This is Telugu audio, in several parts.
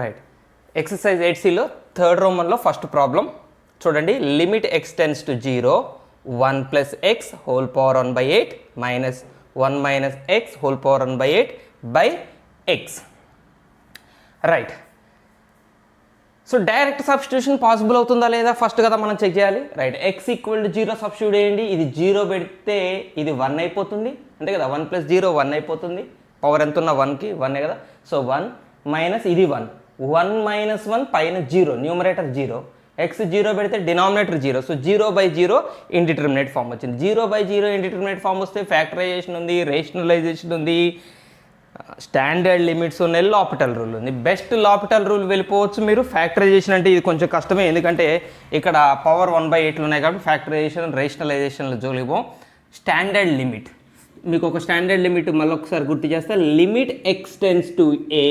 రైట్. ఎక్సర్సైజ్ 8Cలో థర్డ్ రోమన్లో ఫస్ట్ ప్రాబ్లం చూడండి. Limit x tends to 0 1 plus x whole power 1/8 minus 1 minus x whole power 1/8 by x. Right. So direct substitution possible అవుతుందా లేదా ఫస్ట్ కదా మనం చెక్ చేయాలి. Right. X equal to 0 substitute చేయండి. ఇది 0 పెడితే ఇది 1 అయిపోతుంది అంతే కదా. 1 ప్లస్ 0 1 అయిపోతుంది. పవర్ ఎంత ఉన్న 1కి 1 కదా. సో 1 మైనస్ ఇది 1 1 మైనస్ 1 పైన 0 న్యూమరేటర్ 0 ఎక్స్ 0 పెడితే డినామినేటర్ 0. సో 0/0 ఇండిటర్మినేట్ ఫామ్ వచ్చింది. 0/0 ఇండిటర్మినేట్ ఫామ్ వస్తే ఫ్యాక్టరైజేషన్ ఉంది, రేషనలైజేషన్ ఉంది, స్టాండర్డ్ లిమిట్స్ ఉన్నాయి, లాపిటల్ రూల్ ఉంది. బెస్ట్ లాపిటల్ రూల్ వెళ్ళిపోవచ్చు మీరు. ఫ్యాక్టరైజేషన్ అంటే ఇది కొంచెం కష్టమే, ఎందుకంటే ఇక్కడ పవర్ 1/8 ఉన్నాయి కాబట్టి ఫ్యాక్టరైజేషన్ రేషనలైజేషన్లో జోలిపో. స్టాండర్డ్ లిమిట్ మీకు ఒక స్టాండర్డ్ లిమిట్ మళ్ళీ ఒకసారి గుర్తు చేస్తే, limit x tends to a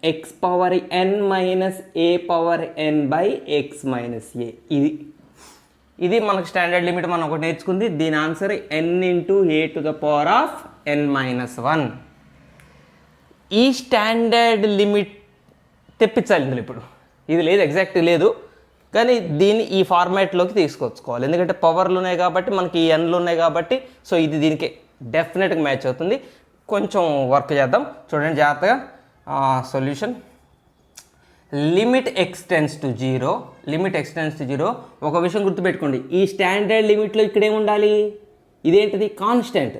x power n minus a power n by x minus a. ఇది మనకు స్టాండర్డ్ లిమిట్ మనం ఒకటి నేర్చుకుంది. దీని answer n into a to the power of n minus 1. ఈ స్టాండర్డ్ లిమిట్ తెప్పించాలి ఇందులో. ఇప్పుడు ఇది లేదు, ఎగ్జాక్ట్ లేదు, కానీ దీన్ని ఈ ఫార్మాట్లోకి తీసుకొచ్చుకోవాలి. ఎందుకంటే పవర్లు ఉన్నాయి కాబట్టి మనకి ఈ ఎన్లు ఉన్నాయి కాబట్టి. సో ఇది దీనికి డెఫినెట్గా మ్యాచ్ అవుతుంది. కొంచెం వర్క్ చేద్దాం చూడండి జాగ్రత్తగా. Solution limit x tends to 0 limit x tends to 0. ఒక విషయం గుర్తుపెట్టుకోండి, ఈ స్టాండర్డ్ లిమిట్లో ఇక్కడే ఉండాలి. ఇదేంటిది? కాన్స్టెంట్.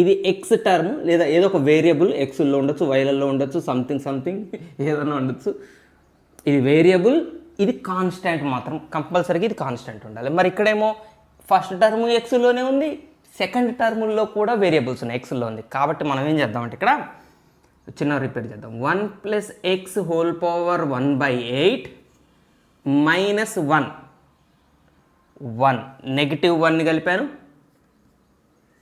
ఇది ఎక్స్ టర్మ్ లేదా ఏదో ఒక వేరియబుల్, ఎక్స్లో ఉండొచ్చు, వైలలో ఉండొచ్చు, సంథింగ్ ఏదైనా ఉండొచ్చు. ఇది వేరియబుల్, ఇది కాన్స్టెంట్ మాత్రం కంపల్సరీగా ఇది కాన్స్టెంట్ ఉండాలి. మరి ఇక్కడేమో ఫస్ట్ టర్మ్ ఎక్స్లోనే ఉంది, సెకండ్ టర్ముల్లో కూడా వేరియబుల్స్ ఉన్నాయి, ఎక్స్లో ఉంది. కాబట్టి మనం ఏం చేద్దామంటే ఇక్కడ చిన్న రిపీట్ చేద్దాం. 1 plus x whole power 1/8 minus 1 negative 1ని కలిపాను,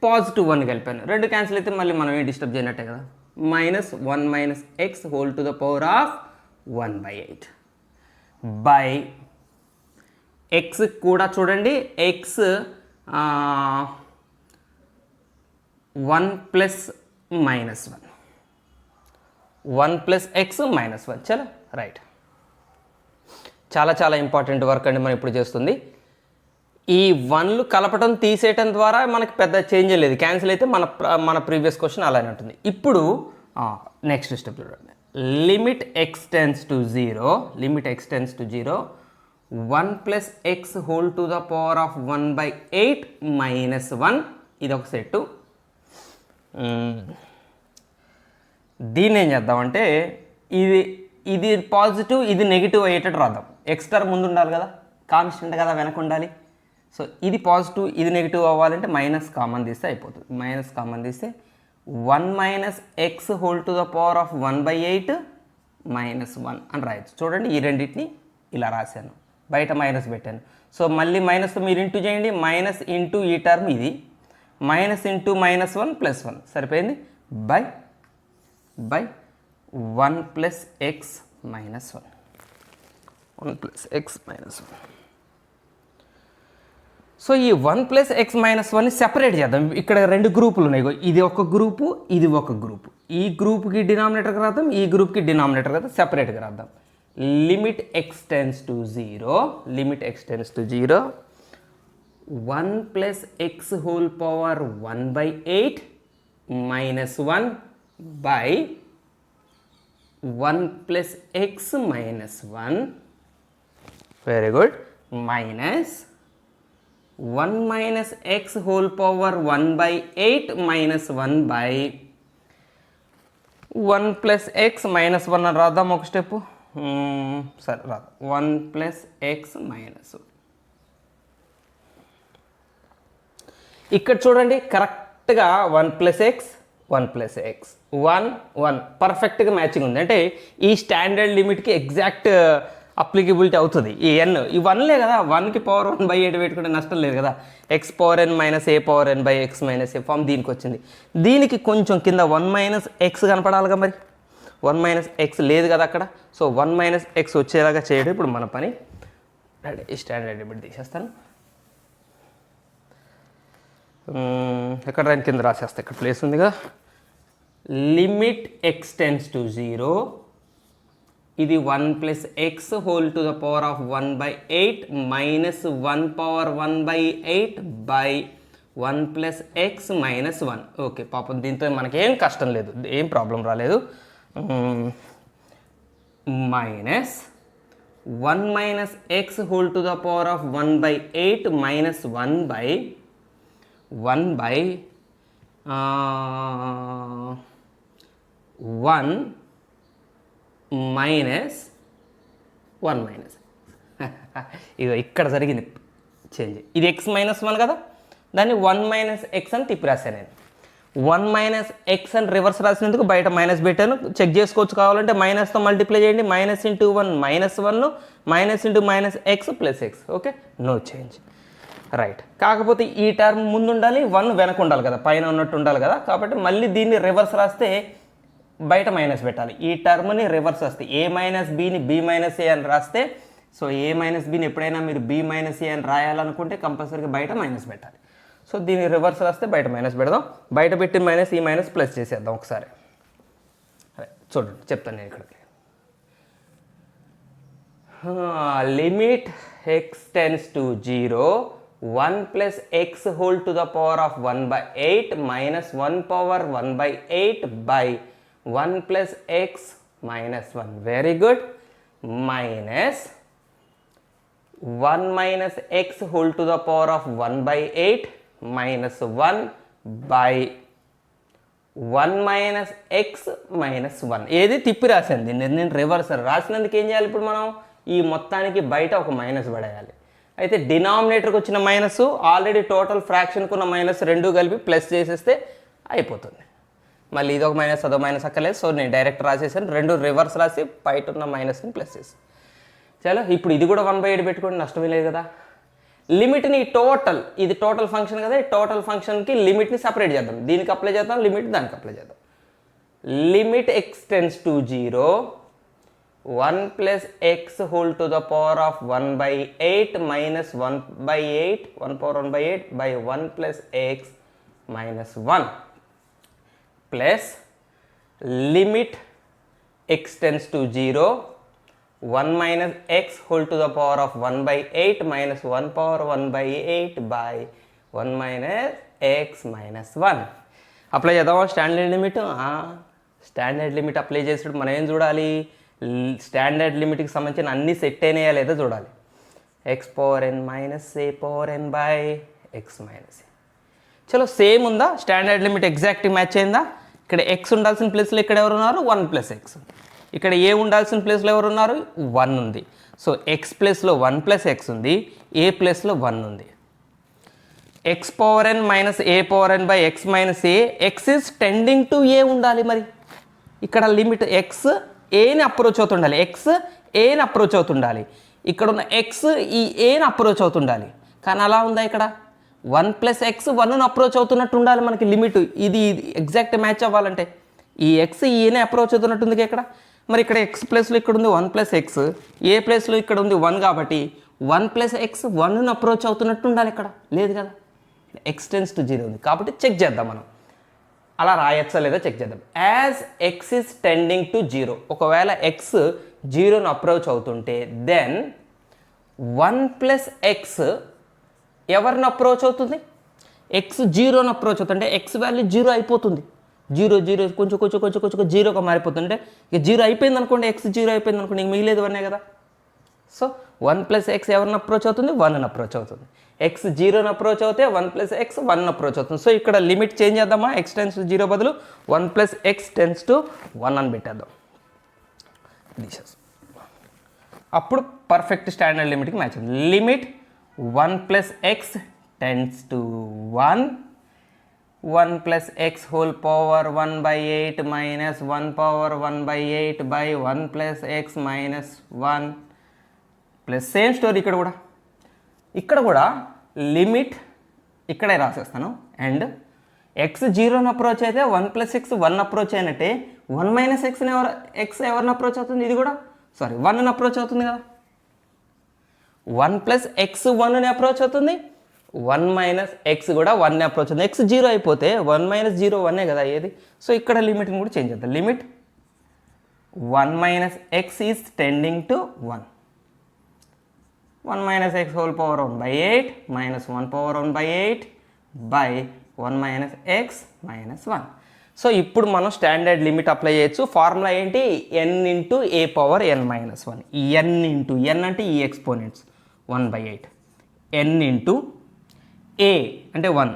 పాజిటివ్ 1ని కలిపాను. రెండు క్యాన్సిల్ అయితే మళ్ళీ మనం ఏం డిస్టర్బ్ చేయనట్టే కదా. Minus 1 minus x whole to the power of 1/8 by X కూడా చూడండి. X 1 plus minus 1 plus x minus 1. చలో రైట్. చాలా ఇంపార్టెంట్ వర్క్ అండి మనం ఇప్పుడు చేస్తుంది. ఈ 1లు కలపటం తీసేయటం ద్వారా మనకి పెద్ద చేంజ్ లేదు. క్యాన్సిల్ అయితే మన ప్రీవియస్ క్వశ్చన్ అలానే ఉంటుంది. ఇప్పుడు నెక్స్ట్ స్టెప్ చూడండి. Limit x tends to 0 1 plus x whole to the power of 1/8 minus 1. ఇది ఒక సెట్టు. దీన్ని ఏం చేద్దామంటే ఇది పాజిటివ్, ఇది నెగిటివ్ అయ్యేటట్టు రాద్దాం. ఎక్స్ టర్మ్ ముందు ఉండాలి కదా, కాన్స్టెంట్ కదా వెనక ఉండాలి. సో ఇది పాజిటివ్, ఇది నెగిటివ్ అవ్వాలంటే మైనస్ కామన్ తీస్తే అయిపోతుంది. మైనస్ కామన్ తీస్తే 1 minus x whole to the power of 1/8 minus 1 అని రాయొచ్చు. చూడండి ఈ రెండింటిని ఇలా రాశాను, బయట మైనస్ పెట్టాను. సో మళ్ళీ మైనస్ మీరు ఇంటూ చేయండి. మైనస్ ఇంటూ ఈ టర్మ్ ఇది, మైనస్ ఇంటూ మైనస్ 1 ప్లస్ 1 సరిపోయింది. By 1 plus x minus 1 plus x minus 1. So ఈ 1 ప్లస్ ఎక్స్ మైనస్ 1ని సెపరేట్ చేద్దాం. ఇక్కడ రెండు గ్రూపులు ఉన్నాయి. ఇది ఒక గ్రూపు, ఇది ఒక గ్రూపు. ఈ గ్రూప్కి డినామినేటర్కి రాద్దాం, ఈ గ్రూప్కి డినామినేటర్ రాద్దాం, సెపరేట్గా రాద్దాం. Limit x tends to 0 1 plus x whole power 1/8 minus 1 by 1 plus x minus 1. Very good. Minus 1 minus x whole power 1/8 minus 1 by 1 plus x minus 1 అని రాద్దాం ఒక స్టెప్. సరే రాదు. 1 ప్లస్ ఎక్స్ మైనస్ 1. ఇక్కడ చూడండి కరెక్ట్గా 1 ప్లస్ ఎక్స్ 1 పర్ఫెక్ట్గా మ్యాచింగ్ ఉంది. అంటే ఈ స్టాండర్డ్ లిమిట్కి ఎగ్జాక్ట్ అప్లికబిలిటీ అవుతుంది. ఈ ఎన్ ఈ 1లే కదా, 1కి పవర్ 1/8 పెట్టుకుంటే నష్టం లేదు కదా. X power n minus a power n by x minus a form దీనికి వచ్చింది. దీనికి కొంచెం కింద 1 మైనస్ ఎక్స్ కనపడాలిగా, మరి 1 మైనస్ ఎక్స్ లేదు కదా అక్కడ. సో 1 మైనస్ ఎక్స్ వచ్చేలాగా చేయడం ఇప్పుడు మన పని. రెడీ. ఈ స్టాండర్డ్ లిమిట్ తీసేస్తాను. ఎక్కడ దాని కింద రాసేస్తా, ఇక్కడ ప్లేస్ ఉంది కదా. లిమిట్ ఎక్స్ టెన్స్ టు 0 ఇది 1 plus x whole to the power of 1/8 minus 1 power 1/8 by 1 plus x minus 1. Okay పాపం దీంతో మనకేం కష్టం లేదు, ఏం ప్రాబ్లం రాలేదు. Minus 1 minus x whole to the power of 1/8 minus 1 by 1 minus 1 minus ఇదో ఇక్కడ జరిగింది చేంజ్. ఇది ఎక్స్ మైనస్ 1 కదా, దాన్ని 1 మైనస్ ఎక్స్ అని తిప్పి రాశాను నేను. 1 మైనస్ ఎక్స్ అని రివర్స్ రాసినందుకు బయట మైనస్ పెట్టాను. చెక్ చేసుకోవచ్చు కావాలంటే మైనస్తో మల్టిప్లై చేయండి. Minus into 1 minus 1, minus into minus x plus x. Okay, no change. Right, కాకపోతే ఈ టర్మ్ ముందు ఉండాలి, 1 వెనక ఉండాలి కదా, పైన ఉన్నట్టు ఉండాలి కదా. కాబట్టి మళ్ళీ దీన్ని రివర్స్ రాస్తే బయట మైనస్ పెట్టాలి. ఈ టర్మ్ని రివర్స్ వస్తే ఏ మైనస్ బీని బి మైనస్ ఏ అని రాస్తే, సో ఏ మైనస్ బీని ఎప్పుడైనా మీరు బి మైనస్ ఏ అని రాయాలనుకుంటే కంపల్సరీగా బయట మైనస్ పెట్టాలి. సో దీన్ని రివర్స్ రాస్తే బయట మైనస్ పెడదాం. బయట పెట్టిన మైనస్ ఈ మైనస్ ప్లస్ చేసేద్దాం ఒకసారి. చూడండి చెప్తాను నేను ఇక్కడికి. Limit x tends to 0 1 plus x whole to the power of 1/8 minus 1 power 1/8 by 1 plus x minus 1. Very good. Minus 1 minus x whole to the power of 1/8 minus 1 by 1 minus x minus 1. ఏది తిప్పి రాసింది నేను రివర్స్ రాసినందుకు ఏం చేయాలి ఇప్పుడు మనం, ఈ మొత్తానికి బయట ఒక మైనస్ పడేయాలి. అయితే డినామినేటర్కి వచ్చిన మైనస్ ఆల్రెడీ టోటల్ ఫ్రాక్షన్కి ఉన్న మైనస్ రెండు కలిపి ప్లస్ చేసేస్తే అయిపోతుంది. మళ్ళీ ఇదొక మైనస్ అదొక మైనస్ అక్కర్లేదు. సో నేను డైరెక్ట్ రాసేసాను, రెండు రివర్స్ రాసి బయట ఉన్న మైనస్ని ప్లస్ చేసి. చాలా ఇప్పుడు ఇది కూడా 1/8 పెట్టుకోండి, నష్టమే లేదు కదా. లిమిట్ని టోటల్, ఇది టోటల్ ఫంక్షన్ కదా, ఈ టోటల్ ఫంక్షన్కి లిమిట్ని సపరేట్ చేద్దాం. దీనికి అప్లై చేద్దాం, లిమిట్ దానికి అప్లై చేద్దాం. Limit x tends to 0 1 plus x whole to the power of 1/8 minus 1/8 1 power 1/8 by 1 plus x minus 1 plus limit x tends to 0 1 minus x whole to the power of 1/8 minus 1 power 1/8 by 1 minus x minus 1. Apply చేద్దామా standard limit? Standard limit apply చేసేటప్పుడు మనం ఏం చూడాలి, స్టాండర్డ్ లిమిట్కి సంబంధించిన అన్ని సెట్ అయినాయా లేదా చూడాలి. X power n minus a power n by x minus a. చలో సేమ్ ఉందా, స్టాండర్డ్ లిమిట్ ఎగ్జాక్ట్ మ్యాచ్ అయిందా? ఇక్కడ ఎక్స్ ఉండాల్సిన ప్లేస్లో ఇక్కడ ఎవరు ఉన్నారు, 1 ప్లస్ ఎక్స్. ఇక్కడ ఏ ఉండాల్సిన ప్లేస్లో ఎవరు ఉన్నారు, 1 ఉంది. సో ఎక్స్ ప్లేస్లో 1 ప్లస్ ఎక్స్ ఉంది, ఏ ప్లేస్లో 1 ఉంది. X power n minus a power n by x minus a, x is tending to a ఉండాలి. మరి ఇక్కడ లిమిట్ ఎక్స్ ఏని అప్రోచ్ అవుతుండాలి, ఎక్స్ ఏని అప్రోచ్ అవుతుండాలి. ఇక్కడ ఉన్న ఎక్స్ ఈ ఏని అప్రోచ్ అవుతుండాలి. కానీ అలా ఉందా, ఇక్కడ 1 ప్లస్ ఎక్స్ 1ను అప్రోచ్ అవుతున్నట్టు ఉండాలి మనకి లిమిట్. ఇది ఎగ్జాక్ట్ మ్యాచ్ అవ్వాలంటే ఈ ఎక్స్ ఈనే అప్రోచ్ అవుతున్నట్టుంది ఇక్కడ. మరి ఇక్కడ ఎక్స్ ప్లేస్లో ఇక్కడ ఉంది 1 ప్లస్ ఎక్స్, ఏ ప్లేస్లో ఇక్కడ ఉంది 1 కాబట్టి 1 ప్లస్ ఎక్స్ 1ను అప్రోచ్ అవుతున్నట్టు ఉండాలి. ఇక్కడ లేదు కదా, ఎక్స్ టెన్స్ టు 0 ఉంది కాబట్టి చెక్ చేద్దాం మనం. అలా రాయచ్చా లేదా చెక్ చేద్దాం. As X is tending to 0, ఒకవేళ ఎక్స్ 0ను అప్రోచ్ అవుతుంటే దెన్ 1 ప్లస్ ఎక్స్ ఎవరిని అప్రోచ్ అవుతుంది, ఎక్స్ 0ను అప్రోచ్ అవుతుంటే ఎక్స్ వాల్యూ 0 అయిపోతుంది. 0 0 కొంచెం కొంచెం కొంచెం కొంచెం 0గా మారిపోతుంటే ఇక 0 అయిపోయింది అనుకోండి, ఎక్స్ 0 అయిపోయింది అనుకోండి, ఇంక మిగిలేదు 1 కదా. సో 1 ప్లస్ ఎక్స్ ఎవరిని అప్రోచ్ అవుతుంది, 1ని అప్రోచ్ అవుతుంది. ఎక్స్ 0ని అప్రోచ్ అవుతే 1 ప్లస్ ఎక్స్ 1 అప్రోచ్ అవుతుంది. సో ఇక్కడ లిమిట్ చేంజ్ చేద్దామా, ఎక్స్ టెన్స్ టు 0 బదులు 1 ప్లస్ ఎక్స్ టెన్స్ టు 1 అని పెట్టేద్దాం. అప్పుడు పర్ఫెక్ట్ స్టాండర్డ్ లిమిట్కి మ్యాచ్ అవుతుంది. Limit 1 plus X tends to 1 1 plus x whole power 1/8 minus 1 power 1/8 by 1 plus x minus 1 plus same story ఇక్కడ కూడా లిమిట్ ఇక్కడే రాసేస్తాను. అండ్ ఎక్స్ 0ని అప్రోచ్ అయితే 1 ప్లస్ ఎక్స్ 1 అప్రోచ్ అయినట్టే 1 మైనస్ ఎక్స్ ఎవరిని అప్రోచ్ అవుతుంది, ఇది కూడా 1ని అప్రోచ్ అవుతుంది కదా. 1 ప్లస్ ఎక్స్ 1ని అప్రోచ్ అవుతుంది, 1 మైనస్ ఎక్స్ కూడా 1ని అప్రోచ్ అవుతుంది. ఎక్స్ 0 అయిపోతే 1 మైనస్ 0 1 కదా ఏది. సో ఇక్కడ లిమిట్ని కూడా చేంజ్ చేద్దాం. Limit 1 minus x is tending to 1. 1 minus x whole power 1 by 8 minus 1 power 1 by 8 by 1 minus x minus 1. So ఇప్పుడు మనం స్టాండర్డ్ లిమిట్ అప్లై చేయొచ్చు. ఫార్ములా ఏంటి? n into a power n minus 1. n into n అంటే ఈ exponents 1 by 8. n into a అంటే 1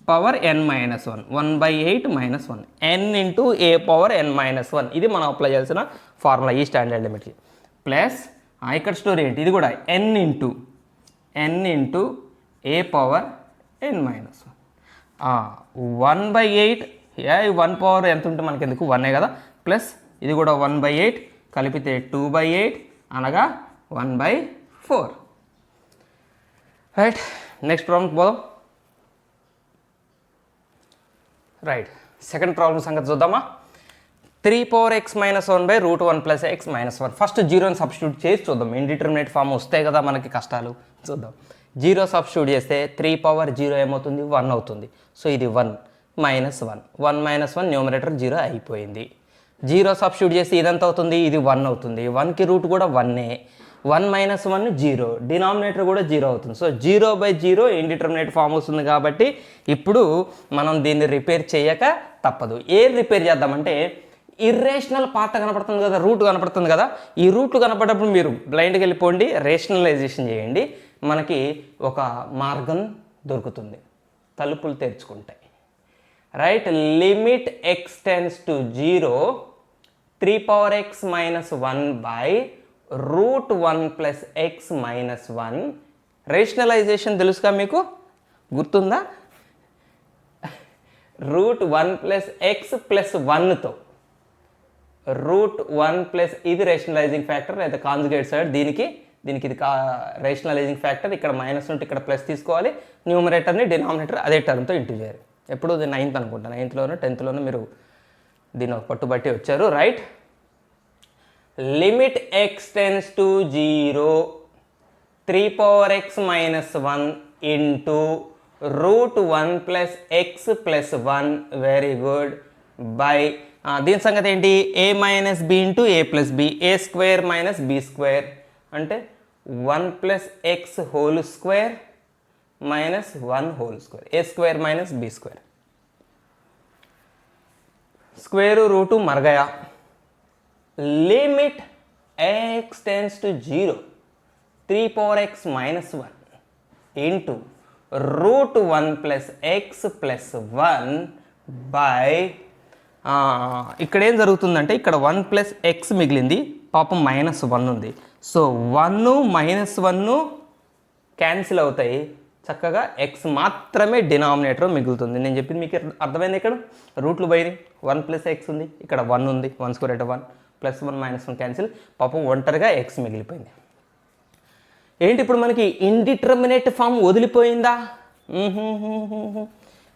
power n minus 1. 1 by 8 minus 1. n into a power n minus 1. ఇది మనం అప్లై చేయాల్సిన ఫార్ములా ఈ స్టాండర్డ్ లిమిట్కి. ప్లస్ ఇక్కడ స్టోరీ ఏంటి? ఇది కూడా n into a power n minus 1. 1 by 8 ఈ 1 పవర్ ఎంత ఉంటే మనకి ఎందుకు 1 కదా. ప్లస్ ఇది కూడా 1 by 8 కలిపితే 2 by 8 అనగా 1 by 4. రైట్, నెక్స్ట్ ప్రాబ్లం పోదాం. రైట్, సెకండ్ ప్రాబ్లం సంగతి చూద్దామా. 3 power x minus 1 by root 1 plus x minus 1. First జీరోని సబ్స్టిట్యూట్ చేసి చూద్దాం. ఇండిటర్మినేట్ ఫామ్ వస్తాయి కదా మనకి కష్టాలు. చూద్దాం. జీరో సబ్స్టిట్యూట్ చేస్తే 3 power 0 ఏమవుతుంది? 1 అవుతుంది. సో ఇది 1 minus 1. 1 minus 1 న్యూమరేటర్ 0 అయిపోయింది. జీరో సబ్స్టిట్యూట్ చేస్తే ఇదంతా అవుతుంది, ఇది 1 అవుతుంది. 1కి రూట్ కూడా 1ఏ. 1 minus 1 0, డినామినేటర్ కూడా 0 అవుతుంది. సో 0 by 0 ఇండిటర్మినేట్ ఫామ్ వస్తుంది కాబట్టి ఇప్పుడు మనం దీన్ని రిపేర్ చేయక తప్పదు. ఏం రిపేర్ చేద్దామంటే ఇర్రేషనల్ పార్ట్ కనపడుతుంది కదా, రూట్ కనపడుతుంది కదా, ఈ రూట్లు కనపడేటప్పుడు మీరు బ్లైండ్కి వెళ్ళిపోండి, రేషనలైజేషన్ చేయండి. మనకి ఒక మార్గం దొరుకుతుంది, తలుపులు తెరుచుకుంటాయి. Right, limit x tends to 0 3 power x minus 1 by root 1 plus x minus 1. Rationalisation తెలుసుగా మీకు, గుర్తుందా? రూట్ 1 ప్లస్ ఎక్స్ ప్లస్ 1తో రూట్ 1 ప్లస్ ఇది రేషనలైజింగ్ ఫ్యాక్టర్ లేదా కాంజుగేట్ సైడ్. దీనికి ఇది రేషనలైజింగ్ ఫ్యాక్టర్. ఇక్కడ మైనస్ ఉంటే ఇక్కడ ప్లస్ తీసుకోవాలి. న్యూమరేటర్ని డినామినేటర్ అదే టర్మ్తో ఇంటూ చేయాలి. ఎప్పుడు 9th అనుకుంటా, 9thలోనూ 10thలోనూ మీరు దీన్ని పట్టుబట్టి వచ్చారు. Right, limit x tends to 0 3 power x minus 1 into root 1 plus x plus 1 very good by దీని సంగతి ఏంటి? a minus b into a plus b. A square minus b square అంటే 1 plus x whole square minus 1 whole square. A square minus b square. Square root మరగయా. Limit x tends to 0 3 power x minus 1 into root 1 plus x plus 1 by ఇక్కడ ఏం జరుగుతుందంటే ఇక్కడ 1 ప్లస్ ఎక్స్ మిగిలింది, పాపం మైనస్ 1 ఉంది. సో 1 మైనస్ 1 క్యాన్సిల్ అవుతాయి, చక్కగా ఎక్స్ మాత్రమే డినామినేటర్ మిగులుతుంది. నేను చెప్పింది మీకు అర్థమైంది. ఇక్కడ రూట్లు పోయి 1 ప్లస్ ఎక్స్ ఉంది, ఇక్కడ 1 ఉంది, 1 స్క్వేర్ అంటే 1 ప్లస్ 1 మైనస్ 1 క్యాన్సిల్, పాపం ఒంటరిగా ఎక్స్ మిగిలిపోయింది. ఏంటి ఇప్పుడు మనకి ఇండిటర్మినేట్ ఫామ్ వదిలిపోయిందా?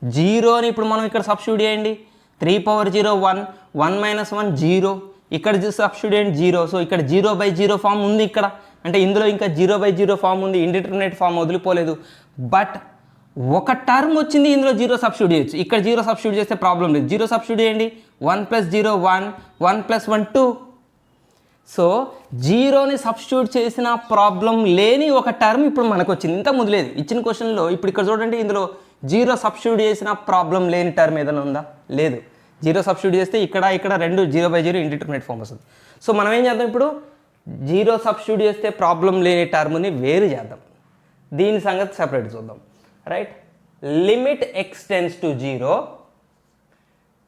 జీరోని ఇప్పుడు మనం ఇక్కడ సబ్స్టిట్యూట్ చేయండి. 3 power 0 1, 1 minus 1 0, ఇక్కడ సబ్స్టిట్యూట్ చేయండి 0. సో ఇక్కడ 0 by 0 ఫామ్ ఉంది ఇక్కడ, అంటే ఇందులో ఇంకా 0 by 0 ఫామ్ ఉంది, ఇండిటర్మినేట్ ఫామ్ వదిలిపోలేదు. బట్ ఒక టర్మ్ వచ్చింది, ఇందులో 0 సబ్స్టిట్యూట్ చేయొచ్చు. ఇక్కడ 0 సబ్స్టిట్యూట్ చేస్తే ప్రాబ్లం లేదు. 0 సబ్స్టిట్యూట్ చేయండి. 1 plus 0 1, 1 plus 1 2. సో జీరోని సబ్స్టిట్యూట్ చేసిన ప్రాబ్లం లేని ఒక టర్మ్ ఇప్పుడు మనకు వచ్చింది. ఇంత ముందు లేదు ఇచ్చిన క్వశ్చన్లో. ఇప్పుడు ఇక్కడ చూడండి, ఇందులో 0 సబ్స్టిట్యూట్ చేసిన ప్రాబ్లం లేని టర్మ్ ఏదైనా ఉందా? లేదు. 0 సబ్స్టిట్యూట్ చేస్తే ఇక్కడ రెండు 0 by 0 ఇండిటర్మినేట్ ఫామ్ వస్తుంది. సో మనం ఏం చేద్దాం ఇప్పుడు? 0 సబ్స్టిట్యూట్ చేస్తే ప్రాబ్లం లేని టర్మ్ని వేరు చేద్దాం. దీని సంగతి సెపరేట్ చూద్దాం. Right, limit x tends to 0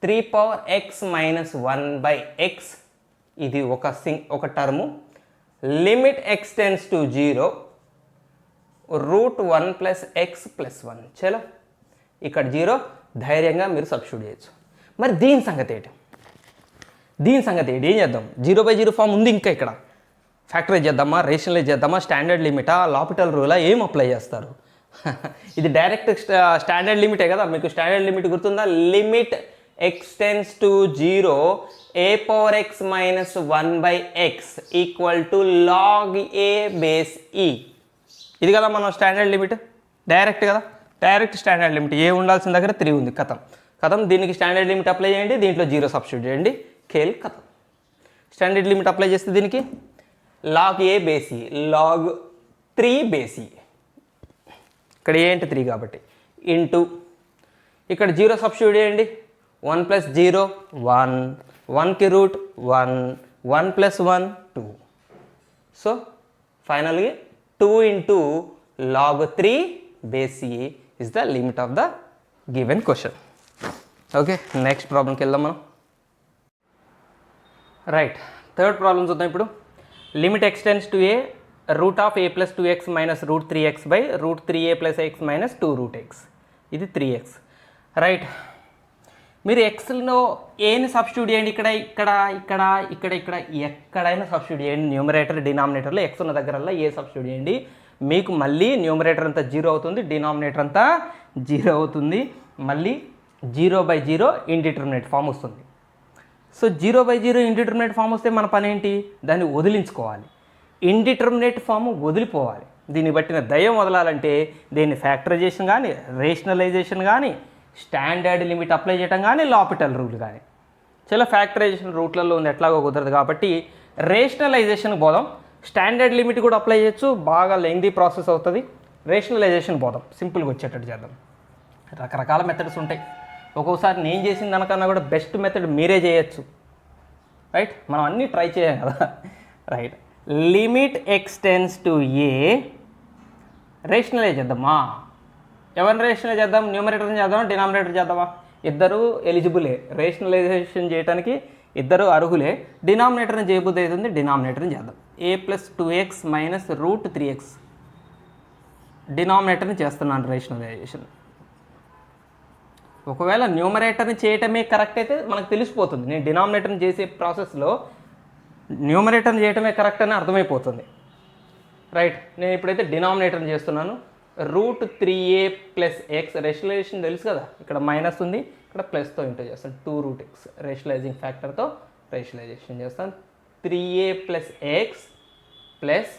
3 power x minus 1 by x, ఇది ఒక term. Limit x tends to 0 root 1 plus x plus 1. చలో ఇక్కడ 0 ధైర్యంగా మీరు సబ్స్టిట్యూట్ చేయొచ్చు. మరి దీని సంగతి ఏంటి? ఏం చేద్దాం? 0 by 0 ఫామ్ ఉంది ఇంకా. ఇక్కడ ఫ్యాక్టరైజ్ చేద్దామా, రేషనలైజ్ చేద్దామా, స్టాండర్డ్ లిమిటా, లాపిటల్ రూలా, ఏం అప్లై చేస్తారు? ఇది డైరెక్ట్ స్టాండర్డ్ లిమిటే కదా. మీకు స్టాండర్డ్ లిమిట్ గుర్తుందా? Limit x tends to 0 a power x minus 1 by x equal to log a base e. ఇది కదా మనం స్టాండర్డ్ లిమిట్, డైరెక్ట్ కదా, డైరెక్ట్ స్టాండర్డ్ లిమిట్. ఏ ఉండాల్సిన దగ్గర 3 ఉంది, కథం. దీనికి స్టాండర్డ్ లిమిట్ అప్లై చేయండి, దీంట్లో 0 సబ్స్టిట్యూట్ చేయండి, ఖేల్ కథం. స్టాండర్డ్ లిమిట్ అప్లై చేస్తే దీనికి log a base e log 3 base e, ఇక్కడ ఏ అంటే 3 కాబట్టి ఇంటూ ఇక్కడ 0 సబ్స్టిట్యూట్ చేయండి, 1 ప్లస్ 0 1, 1కి రూట్ 1, 1 ప్లస్ 1 2. సో ఫైనల్గా 2 into log 3 base e is the limit of the given question. Okay, next ప్రాబ్లంకి వెళ్దాం మనం. రైట్, థర్డ్ ప్రాబ్లమ్ చూద్దాం ఇప్పుడు. Limit x tends to a root of a plus 2x minus root 3x by root 3a plus x minus 2 root x. ఇది 3x. రైట్, మీరు ఎక్స్లో ఏని సబ్స్టిట్యూట్ చేయండి, ఇక్కడ ఇక్కడ ఇక్కడ ఇక్కడ ఇక్కడ ఎక్కడైనా సబ్స్టిట్యూట్ చేయండి. న్యూమరేటర్ డినామినేటర్లో ఎక్స్ ఉన్న దగ్గరల్లా ఏ సబ్స్టిట్యూట్ చేయండి, మీకు మళ్ళీ న్యూమరేటర్ అంతా 0 అవుతుంది, డినామినేటర్ అంతా 0 అవుతుంది, మళ్ళీ 0/0 ఇండిటర్మినేట్ ఫామ్ వస్తుంది. సో 0/0 ఇండిటర్మినేట్ ఫామ్ వస్తే మన పని ఏంటి, దాన్ని వదిలించుకోవాలి. ఇండిటర్మినేట్ ఫామ్ వదిలిపోవాలి. దీన్ని బట్టిన దయ్యం వదలాలంటే దీన్ని ఫ్యాక్టరైజేషన్ కానీ, రేషనలైజేషన్ కానీ, స్టాండర్డ్ లిమిట్ అప్లై చేయడం కానీ, లాపిటల్ రూల్ కానీ. చాలా ఫ్యాక్టరైజేషన్ రూట్లలో ఉంది, ఎట్లాగో కుదరదు కాబట్టి రేషనలైజేషన్ పోదాం. స్టాండర్డ్ లిమిట్ కూడా అప్లై చేయొచ్చు, బాగా లెంగ్దీ ప్రాసెస్ అవుతుంది. రేషనలైజేషన్ పోదాం, సింపుల్గా వచ్చేటట్టు చేద్దాం. రకరకాల మెథడ్స్ ఉంటాయి, ఒక్కొక్కసారి నేను చేసిన దానికన్నా కూడా బెస్ట్ మెథడ్ మీరే చేయొచ్చు. రైట్, మనం అన్నీ ట్రై చేయం కదా. Right, limit x tends to a rationalize చేద్దామా? ఎవరిని రేషనలైజ్ చేద్దాం? న్యూమరేటర్ని చేద్దామా, డినామినేటర్ చేద్దామా? ఇద్దరు ఎలిజిబులే, రేషనలైజేషన్ చేయడానికి ఇద్దరు అర్హులే. డినామినేటర్ని చేయబుద్ధి అవుతుంది, డినామినేటర్ని చేద్దాం. A plus 2x minus root 3x డినామినేటర్ని చేస్తున్నాను రేషనలైజేషన్. ఒకవేళ న్యూమరేటర్ని చేయటమే కరెక్ట్ అయితే మనకు తెలిసిపోతుంది. నేను డినామినేటర్ని చేసే ప్రాసెస్లో న్యూమరేటర్ని చేయటమే కరెక్ట్ అని అర్థమైపోతుంది. రైట్, నేను ఇప్పుడైతే డినామినేటర్ని చేస్తున్నాను. Route 3a plus X rationalization తెలుసు కదా, ఇక్కడ మైనస్ ఉంది, ఇక్కడ ప్లస్తో ఇంటూ చేస్తాను. 2 రూట్ ఎక్స్ రేషనలైజింగ్ ఫ్యాక్టర్తో రేషనలైజేషన్ చేస్తాను. 3a plus x plus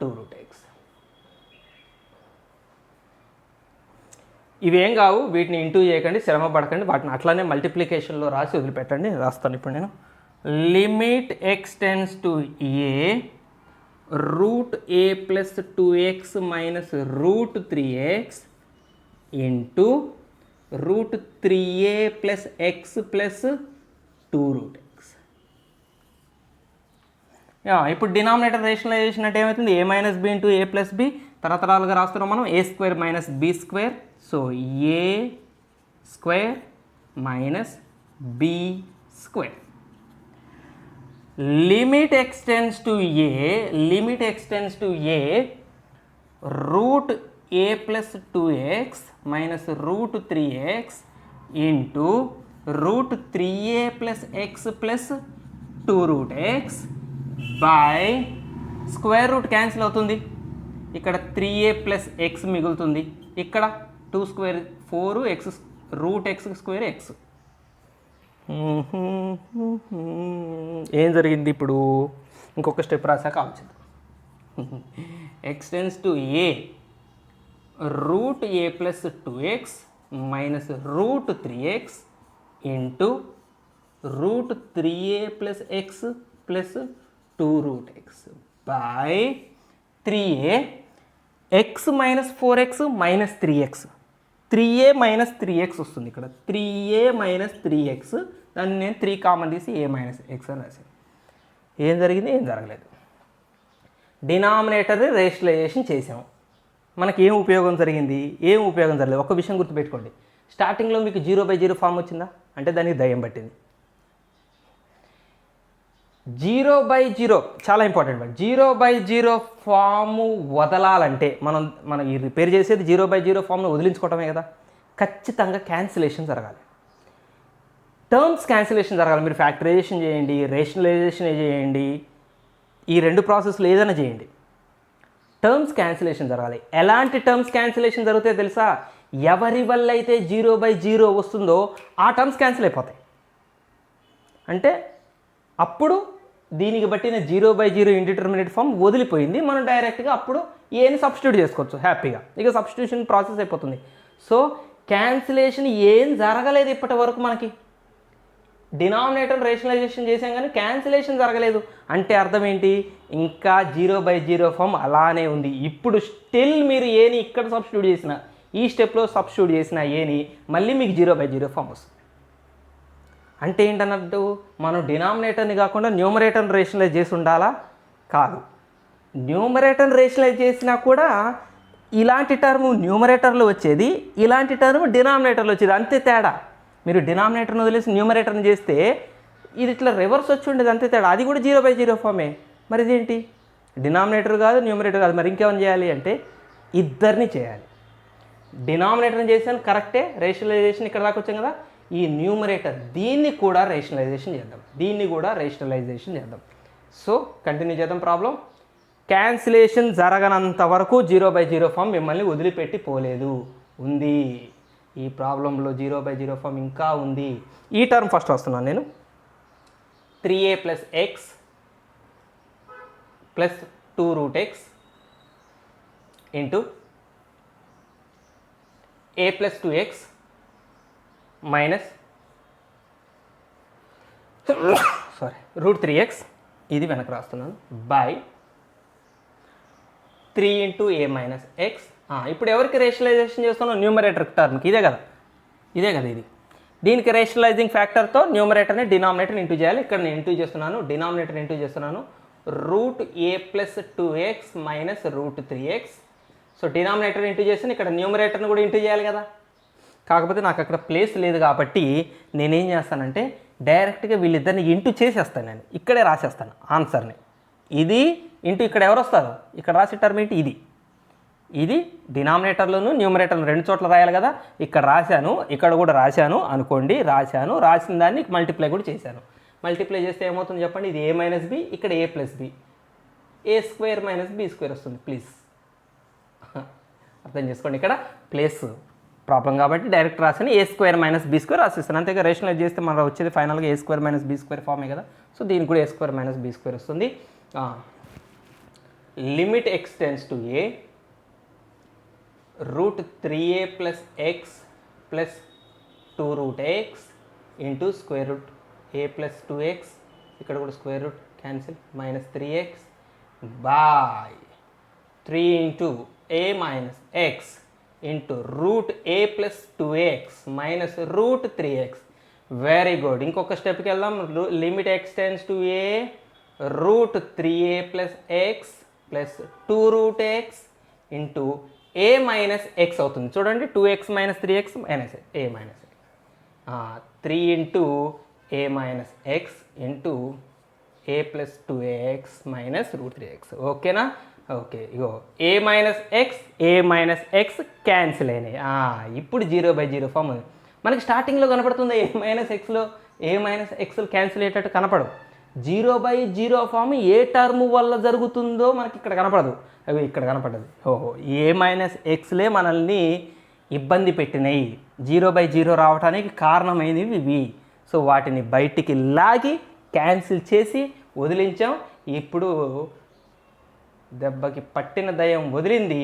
2 root X. ఇవేం కావు, వీటిని ఇంటూ చేయకండి, శ్రమ పడకండి, వాటిని అట్లానే మల్టిప్లికేషన్లో రాసి వదిలిపెట్టండి. రాస్తాను ఇప్పుడు నేను. Limit x tends to a root a plus 2x minus root 3x into root 3a plus x plus 2 root x. ఇప్పుడు డినామినేటర్ రేషనలైజేషన్ అంటే ఏమవుతుంది, a minus b into a plus b. తరతరాలుగా రాస్తున్నాం మనం, a square minus b square. So a square minus b square. Limit x tends to a root a plus 2x minus root 3x into root 3a plus x plus 2 root x by square root cancel అవుతుంది. ఇక్కడ 3a ప్లస్ ఎక్స్ మిగులుతుంది, ఇక్కడ 2 square 4 x root x square x. ఏం జరిగింది ఇప్పుడు? ఇంకొక స్టెప్ రాశాక ఆలోచిద్దాం. X tends to a root a plus 2x minus root 3x into root 3a plus x plus 2 root x by 3a x minus 4x minus 3x. 3a minus 3x వస్తుంది ఇక్కడ. 3a మైనస్ 3x, దాన్ని నేను 3 కామన్ తీసి a మైనస్ x అని రాశాను. ఏం జరిగింది? ఏం జరగలేదు. డినామినేటర్ రేషనలైజేషన్ చేసాము, మనకి ఏం ఉపయోగం జరిగింది? ఏం ఉపయోగం జరగలేదు. ఒక విషయం గుర్తుపెట్టుకోండి, స్టార్టింగ్లో మీకు 0/0 ఫామ్ వచ్చిందా అంటే దానికి దయ్యం పట్టింది. 0/0 చాలా ఇంపార్టెంట్. 0/0 ఫాము వదలాలంటే మనం ఈ రిపేర్ చేసేది 0/0 ఫామ్ను వదిలించుకోవటమే కదా. ఖచ్చితంగా క్యాన్సిలేషన్ జరగాలి, టర్మ్స్ క్యాన్సిలేషన్ జరగాలి. మీరు ఫ్యాక్టరైజేషన్ చేయండి, రేషనలైజేషన్ చేయండి, ఈ 2 ప్రాసెస్లు ఏదైనా చేయండి, టర్మ్స్ క్యాన్సిలేషన్ జరగాలి. ఎలాంటి టర్మ్స్ క్యాన్సిలేషన్ జరుగుతాయో తెలుసా? ఎవరి వల్ల అయితే 0/0 వస్తుందో ఆ టర్మ్స్ క్యాన్సిల్ అయిపోతాయి. అంటే అప్పుడు దీనికి బట్టిన 0/0 ఇండిటర్మినేట్ ఫామ్ వదిలిపోయింది, మనం డైరెక్ట్గా అప్పుడు ఏని సబ్స్టిట్యూట్ చేసుకోవచ్చు హ్యాపీగా. ఇక సబ్స్టిట్యూషన్ ప్రాసెస్ అయిపోతుంది. సో క్యాన్సిలేషన్ ఏం జరగలేదు ఇప్పటి వరకు మనకి. డినామినేటర్ రేషనలైజేషన్ చేసాం కానీ క్యాన్సిలేషన్ జరగలేదు. అంటే అర్థం ఏంటి, ఇంకా 0/0 ఫామ్ అలానే ఉంది. ఇప్పుడు స్టిల్ మీరు ఏని ఇక్కడ సబ్స్టిట్యూట్ చేసిన, ఈ స్టెప్లో సబ్స్టిట్యూట్ చేసిన ఏని మళ్ళీ మీకు 0/0 ఫామ్ వస్తుంది. అంటే ఏంటన్నట్టు, మనం డినామినేటర్ని కాకుండా న్యూమరేటర్ని రేషనలైజ్ చేసి ఉండాలా? కాదు. న్యూమరేటర్ని రేషనలైజ్ చేసినా కూడా ఇలాంటి టర్మ్ న్యూమరేటర్లో వచ్చేది, ఇలాంటి టర్మ్ డినామినేటర్లో వచ్చేది, అంతే తేడా. మీరు డినామినేటర్ని వదిలేసి న్యూమరేటర్ని చేస్తే ఇది ఇట్లా రివర్స్ వచ్చి ఉండేది, అంతే తేడా. అది కూడా 0/0 ఫామే. మరి ఇదేంటి, డినామినేటర్ కాదు న్యూమరేటర్ కాదు, మరి ఇంకేమైనా చేయాలి అంటే ఇద్దరిని చేయాలి. డినామినేటర్ని చేసాను కరెక్టే, రేషనలైజేషన్ ఇక్కడ దాకా వచ్చాం కదా. ఈ న్యూమరేటర్ దీన్ని కూడా రేషనలైజేషన్ చేద్దాం. సో కంటిన్యూ చేద్దాం ప్రాబ్లం. క్యాన్సిలేషన్ జరగనంత వరకు 0/0 ఫామ్ మిమ్మల్ని వదిలిపెట్టి పోలేదు, ఉంది. ఈ ప్రాబ్లంలో 0/0 ఫామ్ ఇంకా ఉంది. ఈ టర్మ్ ఫస్ట్ వస్తున్నాను నేను. 3a + x + 2√x into a + 2x minus √3x, ఇది వెనక్కి రాస్తున్నాను, బై 3 × a - x. ఇప్పుడు ఎవరికి రేషనలైజేషన్ చేస్తున్నాం? న్యూమరేటర్ టర్మ్కి. ఇదే కదా ఇది. దీనికి రేషనలైజింగ్ ఫ్యాక్టర్తో న్యూమరేటర్ని డినామినేటర్ని ఇంటూ చేయాలి. ఇక్కడ నేను ఇంటూ చేస్తున్నాను, డినామినేటర్ని ఇంటూ చేస్తున్నాను. √a + 2x minus √3x. So డినామినేటర్ని ఇంటూ చేసి ఇక్కడ న్యూమరేటర్ని కూడా ఇంటూ చేయాలి కదా. కాకపోతే నాకు అక్కడ ప్లేస్ లేదు కాబట్టి నేనేం చేస్తానంటే డైరెక్ట్గా వీళ్ళిద్దరిని ఇంటూ చేసేస్తాను. నేను ఇక్కడే రాసేస్తాను ఆన్సర్ని. ఇది ఇంటూ ఇక్కడ ఎవరు వస్తారు, ఇక్కడ రాసే టర్మ్ ఏంటి, ఇది డినామినేటర్లోను న్యూమరేటర్లు రెండు చోట్ల రాయాలి కదా. ఇక్కడ రాశాను, ఇక్కడ కూడా రాశాను అనుకోండి. రాసిన దాన్ని మల్టిప్లై కూడా చేశాను. మల్టిప్లై చేస్తే ఏమవుతుంది చెప్పండి, ఇది a - b, ఇక్కడ a + b, a² - b² వస్తుంది. ప్లీజ్ అర్థం చేసుకోండి, ఇక్కడ ప్లేస్ ప్రాబ్లం కాబట్టి డైరెక్ట్ రాసాను. a² - b² రాసిస్తాను. అంతేగా రేషనలైజ్ చేస్తే మనం వచ్చేది ఫైనల్గా a² - b² ఫామే కదా. సో దీనికి కూడా a² - b² వస్తుంది. Limit x tends to a, √3a + x + 2√x into √a + 2x, ఇక్కడ కూడా square root cancel, -3x by 3 × a - x into √a + 2x minus √3x. Very good. ఇంకొక స్టెప్కి వెళ్దాం. Limit x tends to a, √3a + x + 2√x into a - x అవుతుంది. చూడండి, 2x - 3x - a - x, 3 × a - x into a + 2x minus √3x. ఓకేనా? Okay, ego a - x cancel అయినాయి. ఇప్పుడు 0/0 ఫామ్ ఉంది. మనకి స్టార్టింగ్లో కనపడుతుంది a - xలో a - xలు క్యాన్సిల్ అయ్యేటట్టు కనపడవు. 0/0 ఫామ్ ఏ టర్మ్ వల్ల జరుగుతుందో మనకి ఇక్కడ కనపడదు, అవి ఇక్కడ కనపడదు. a - xలే మనల్ని ఇబ్బంది పెట్టినాయి, 0/0 రావడానికి కారణమైనవి ఇవి. సో వాటిని బయటికి లాగి క్యాన్సిల్ చేసి వదిలించాం. ఇప్పుడు దెబ్బకి పట్టిన దయ్యం వదిలింది.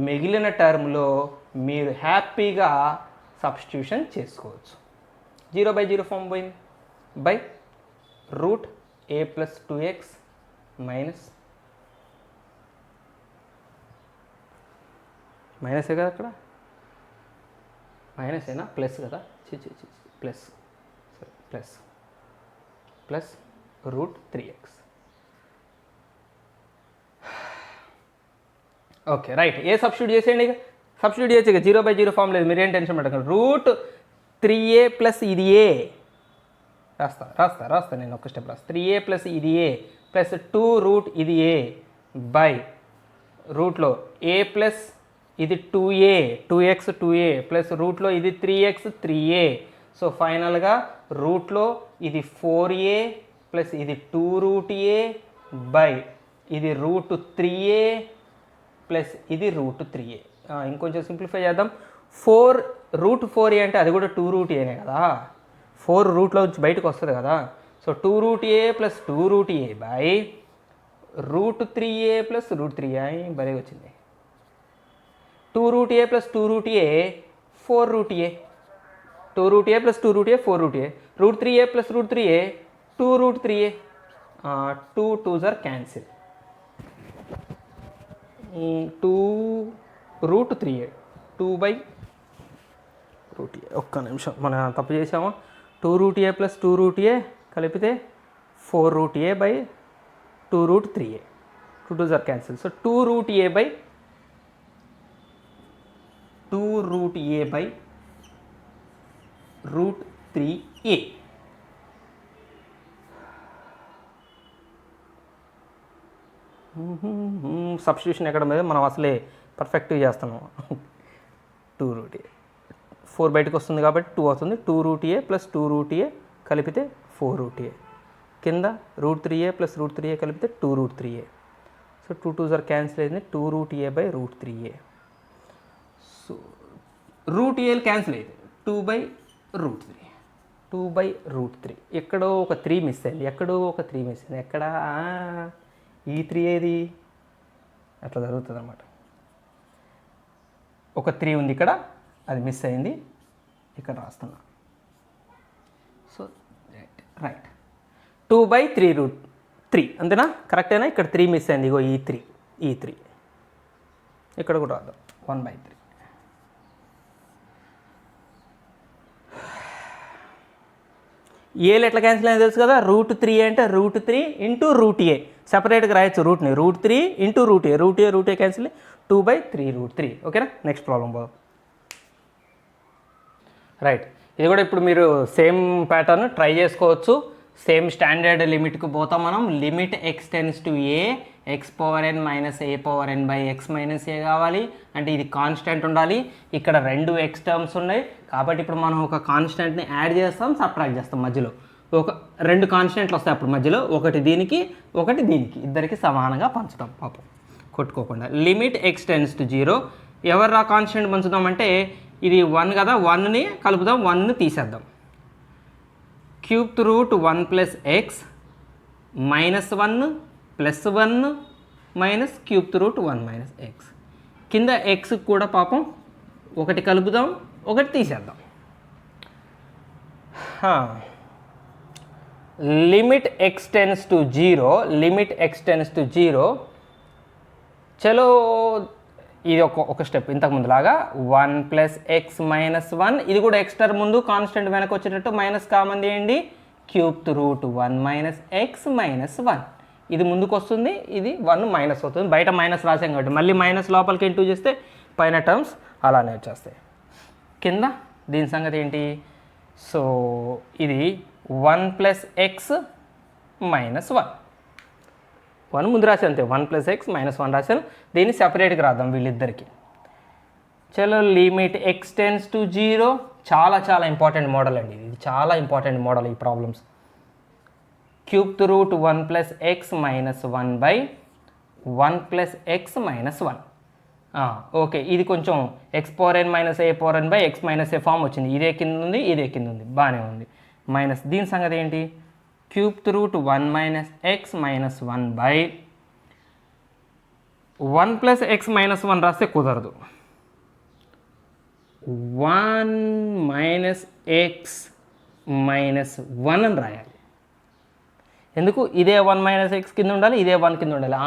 మిగిలిన టర్మ్లో మీరు హ్యాపీగా సబ్స్టిట్యూషన్ చేసుకోవచ్చు. 0/0 ఫామ్ పోయింది. బై √a + 2x మైనస్ మైనసే కదా, అక్కడ మైనసేనా ప్లస్ కదా, plus plus plus √3x. Okay right. A substitute చేసేయండి, ఇక సబ్స్టిట్యూట్ చేయొచ్చు. ఇక 0/0 ఫామ్ లేదు, మీరేం టెన్షన్ పడకండి. √3a + ఇది a రాస్తా నేను ఒక స్టెప్ రాస్తా. 3a + ఇది a ప్లస్ 2 ఇది a బై రూట్లో a ప్లస్ ఇది 2a 2x 2a ప్లస్ రూట్లో ఇది 3x 3a. సో ఫైనల్గా రూట్లో ఇది 4a ప్లస్ ఇది 2√a బై ఇది √3a ప్లస్ ఇది √3a. ఇంకొంచెం సింప్లిఫై చేద్దాం. √4a అంటే అది కూడా 2√aనే కదా, 4 రూట్లో నుంచి బయటకు వస్తుంది కదా. So 2√a plus 2√a by √3a plus √3a బరే వచ్చింది. 2√a plus 2√a 4√a 2 root a plus 2 root a 4 root a, root 3a plus root 3a 2 root 3a, 2 2s are cancel, 2 root 3a 2 by root a. ఒక్క నిమిషం మనం తప్పు చేసామా, 2 root a plus 2 root a కలిపితే 4 root a by 2 root 3a, 2 2s are cancel, so 2 root a by 2 root a by root 3a. Substitution ఎక్కడ మీద మనం అసలే పర్ఫెక్ట్గా చేస్తున్నాం. 2 root a 4 బయటకు వస్తుంది కాబట్టి 2 అవుతుంది, 2 root a plus 2 root a కలిపితే 4 root a, కింద root 3a plus root 3a కలిపితే 2 root 3a, so 2 2s are cancel అయింది, 2 root a by root 3a. So root ఏలు క్యాన్సిల్ అయింది, 2 by root 3, 2 by root 3. ఎక్కడో ఒక 3 మిస్ అయింది, ఎక్కడో ఒక 3 మిస్ అయింది, ఎక్కడ ఈ 3 ఏది, అట్లా జరుగుతుంది అనమాట. ఒక 3 ఉంది ఇక్కడ, అది మిస్ అయింది, ఇక్కడ రాస్తున్నా. సో రైట్ 2 by 3 root 3 అంతేనా, కరెక్టేనా. ఇక్కడ 3 మిస్ అయింది, ఇగో ఈ 3 ఇక్కడ కూడా రాద్దాం, 1 by 3. ఏలు ఎట్లా క్యాన్సిల్ అయింది తెలుసు కదా, రూట్ 3 అంటే రూట్ 3 ఇంటూ రూట్ ఏ, సపరేట్గా రాయొచ్చు రూట్ని, root 3 into root a cancel, 2 by 3 root 3. ఓకేనా, నెక్స్ట్ ప్రాబ్లం పోదాం. రైట్, ఇది కూడా ఇప్పుడు మీరు సేమ్ ప్యాటర్న్ ట్రై చేసుకోవచ్చు. సేమ్ స్టాండర్డ్ లిమిట్కి పోతాం మనం. Limit x tends to a x power n minus a power n by x minus a కావాలి అంటే ఇది కాన్స్టెంట్ ఉండాలి. ఇక్కడ 2 ఎక్స్ టర్మ్స్ ఉన్నాయి కాబట్టి ఇప్పుడు మనం ఒక కాన్స్టెంట్ని యాడ్ చేస్తాం, సబ్ట్రాక్ట్ చేస్తాం. మధ్యలో ఒక 2 కాన్స్టెంట్లు వస్తాయి అప్పుడు మధ్యలో, ఒకటి దీనికి ఒకటి దీనికి, ఇద్దరికి సమానంగా పంచుతాం పాపం కొట్టుకోకుండా. లిమిట్ ఎక్స్ టెన్స్ టు 0 ఎవర్రా కాన్స్టెంట్ పంచుదాం అంటే ఇది 1 కదా, 1ని కలుపుదాం, 1ని తీసేద్దాం. Cube root 1 plus x minus 1 plus 1 minus cube root 1 minus X. కింద ఎక్స్ కూడా పాపం ఒకటి కలుపుదాం, ఒకటి తీసేద్దాం. Limit x tends to 0, limit x tends to 0. చలో ఇది ఒక స్టెప్ ఇంతకుముందు లాగా 1 ప్లస్ ఎక్స్ మైనస్ 1, ఇది కూడా ఎక్స్ టర్మ్ ముందు కాన్స్టెంట్ వెనక వచ్చేటట్టు మైనస్ కామన్ చేయండి. Cube root 1 minus x minus 1, ఇది ముందుకు వస్తుంది, ఇది 1 మైనస్ అవుతుంది. బయట మైనస్ రాసాం కాబట్టి మళ్ళీ మైనస్ లోపలికి ఇంటూ చేస్తే పైన టర్మ్స్ అలానే వచ్చేస్తాయి. కింద దీని సంగతి ఏంటి, సో ఇది 1 ప్లస్ ఎక్స్ మైనస్ 1, 1 ముందు రాశాను అంతే, 1 ప్లస్ ఎక్స్ మైనస్ 1 రాశాను. దీన్ని సెపరేట్గా రాద్దాం వీళ్ళిద్దరికి. చలో లిమిట్ ఎక్స్ టెన్స్ టు 0, చాలా ఇంపార్టెంట్ మోడల్ అండి ఇది, చాలా ఇంపార్టెంట్ మోడల్ ఈ problems. Cube root 1 plus x minus 1 by 1 plus x minus 1. Okay, ఇది కొంచెం x power n minus a power n by x minus a form వచ్చింది, ఇదే కింద ఉంది, ఇదే కింద ఉంది, బాగానే ఉంది. మైనస్ దీని సంగతి ఏంటి, cube root 1 minus x minus 1 by 1 plus x minus 1 రాస్తే కుదరదు, 1 మైనస్ ఎక్స్ మైనస్ 1 అని రాయాలి. ఎందుకు, ఇదే 1 మైనస్ ఎక్స్ కింద ఉండాలి, ఇదే 1 కింద ఉండాలి.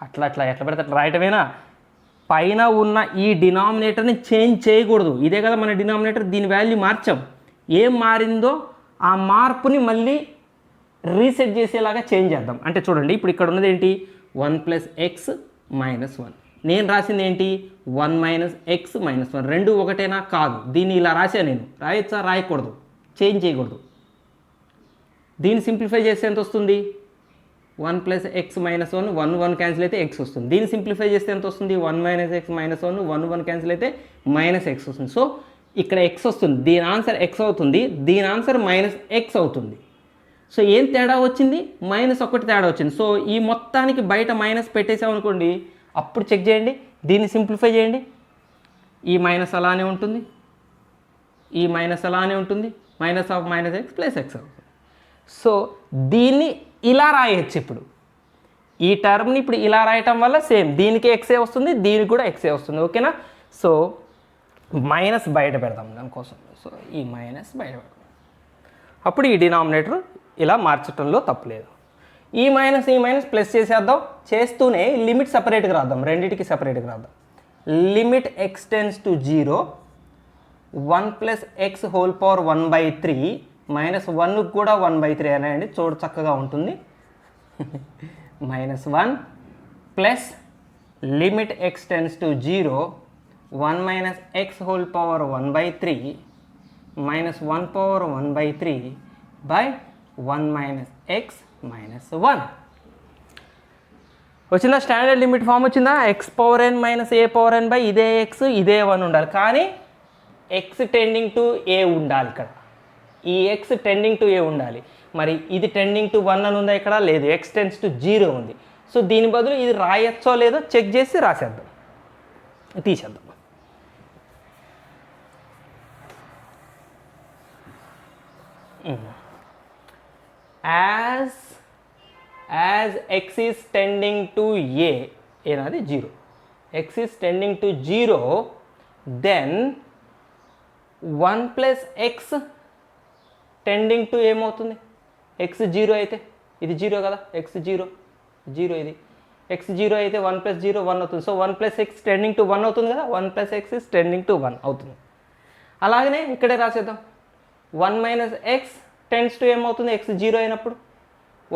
అట్లా ఎట్లా పెడితే అట్లా రాయటమేనా. పైన ఉన్న ఈ డినామినేటర్ని చేంజ్ చేయకూడదు, ఇదే కదా మన డినామినేటర్, దీని వాల్యూ మార్చాం. ఏం మారిందో ఆ మార్పుని మళ్ళీ రీసెట్ చేసేలాగా చేంజ్ చేద్దాం. అంటే చూడండి ఇప్పుడు ఇక్కడ ఉన్నది ఏంటి, 1 ప్లస్ ఎక్స్ మైనస్ 1, నేను రాసింది ఏంటి 1 మైనస్ ఎక్స్ మైనస్ 1, రెండు ఒకటేనా, కాదు. దీన్ని ఇలా రాసా నేను, రాయొచ్చా, రాయకూడదు, చేంజ్ చేయకూడదు. దీన్ని సింప్లిఫై చేస్తే ఎంత వస్తుంది, 1 ప్లస్ ఎక్స్ మైనస్ 1, 1 క్యాన్సిల్ అయితే ఎక్స్ వస్తుంది. దీన్ని సింప్లిఫై చేస్తే ఎంత వస్తుంది, 1 మైనస్ ఎక్స్ మైనస్ 1, 1 క్యాన్సిల్ అయితే మైనస్ ఎక్స్ వస్తుంది. సో ఇక్కడ ఎక్స్ వస్తుంది, దీని ఆన్సర్ ఎక్స్ అవుతుంది, దీని ఆన్సర్ మైనస్ ఎక్స్ అవుతుంది. సో ఏం తేడా వచ్చింది, -1 తేడా వచ్చింది. సో ఈ మొత్తానికి బయట మైనస్ పెట్టేసామనుకోండి, అప్పుడు చెక్ చేయండి, దీన్ని సింప్లిఫై చేయండి, ఈ మైనస్ అలానే ఉంటుంది, ఈ మైనస్ అలానే ఉంటుంది, minus of minus x plus X అవుతుంది. సో దీన్ని ఇలా రాయొచ్చు. ఇప్పుడు ఈ టర్మ్ని ఇప్పుడు ఇలా రాయటం వల్ల సేమ్ దీనికి ఎక్సే వస్తుంది, దీనికి కూడా ఎక్సే వస్తుంది. ఓకేనా. సో మైనస్ బయట పెడదాం దానికోసం. సో ఈ మైనస్ బయట పెడదాం. అప్పుడు ఈ డినామినేటర్ ఇలా మార్చడంలో తప్పులేదు. ఈ మైనస్ ప్లస్ చేసేద్దాం. చేస్తూనే లిమిట్ సపరేట్గా రాద్దాం, రెండింటికి సపరేట్గా రాద్దాం. Limit x tends to 0 1 + x whole power 1/3 -1 కూడా 1/3 అనేయండి, చూడు చక్కగా ఉంటుంది. -1 plus limit x tends to 0 1 - x whole power 1/3 -1 power 1/3 by 1 - x - 1 వచ్చిందా? స్టాండర్డ్ లిమిట్ ఫామ్ వచ్చిందా? x power n - a power n by ఇదే x ఇదే 1 ఉండాలి, కానీ x టెండింగ్ టు a ఉండాలి. ఇక్కడ ఈ x టెండింగ్ టు a ఉండాలి. మరి ఇది టెండింగ్ టు 1 అని ఉందా? ఇక్కడ లేదు, x టెన్స్ టు 0 ఉంది. సో దీని బదులు ఇది రాయచ్చో లేదో చెక్ చేసి రాసేద్దాం, తీసేద్దాం. As x is tending to a ఏనాది 0, x is tending to 0, then 1 + x tending to ఏమవుతుంది? x 0 అయితే ఇది 0 కదా, x 0 ఇది x 0 అయితే 1 + 0 1 అవుతుంది. సో 1 + x టెండింగ్ టు 1 అవుతుంది కదా, 1 + x is టెండింగ్ టు 1 అవుతుంది. అలాగనే ఇక్కడే రాసేద్దాం. 1 - x టెండ్స్ టు ఏమవుతుంది? x 0 అయినప్పుడు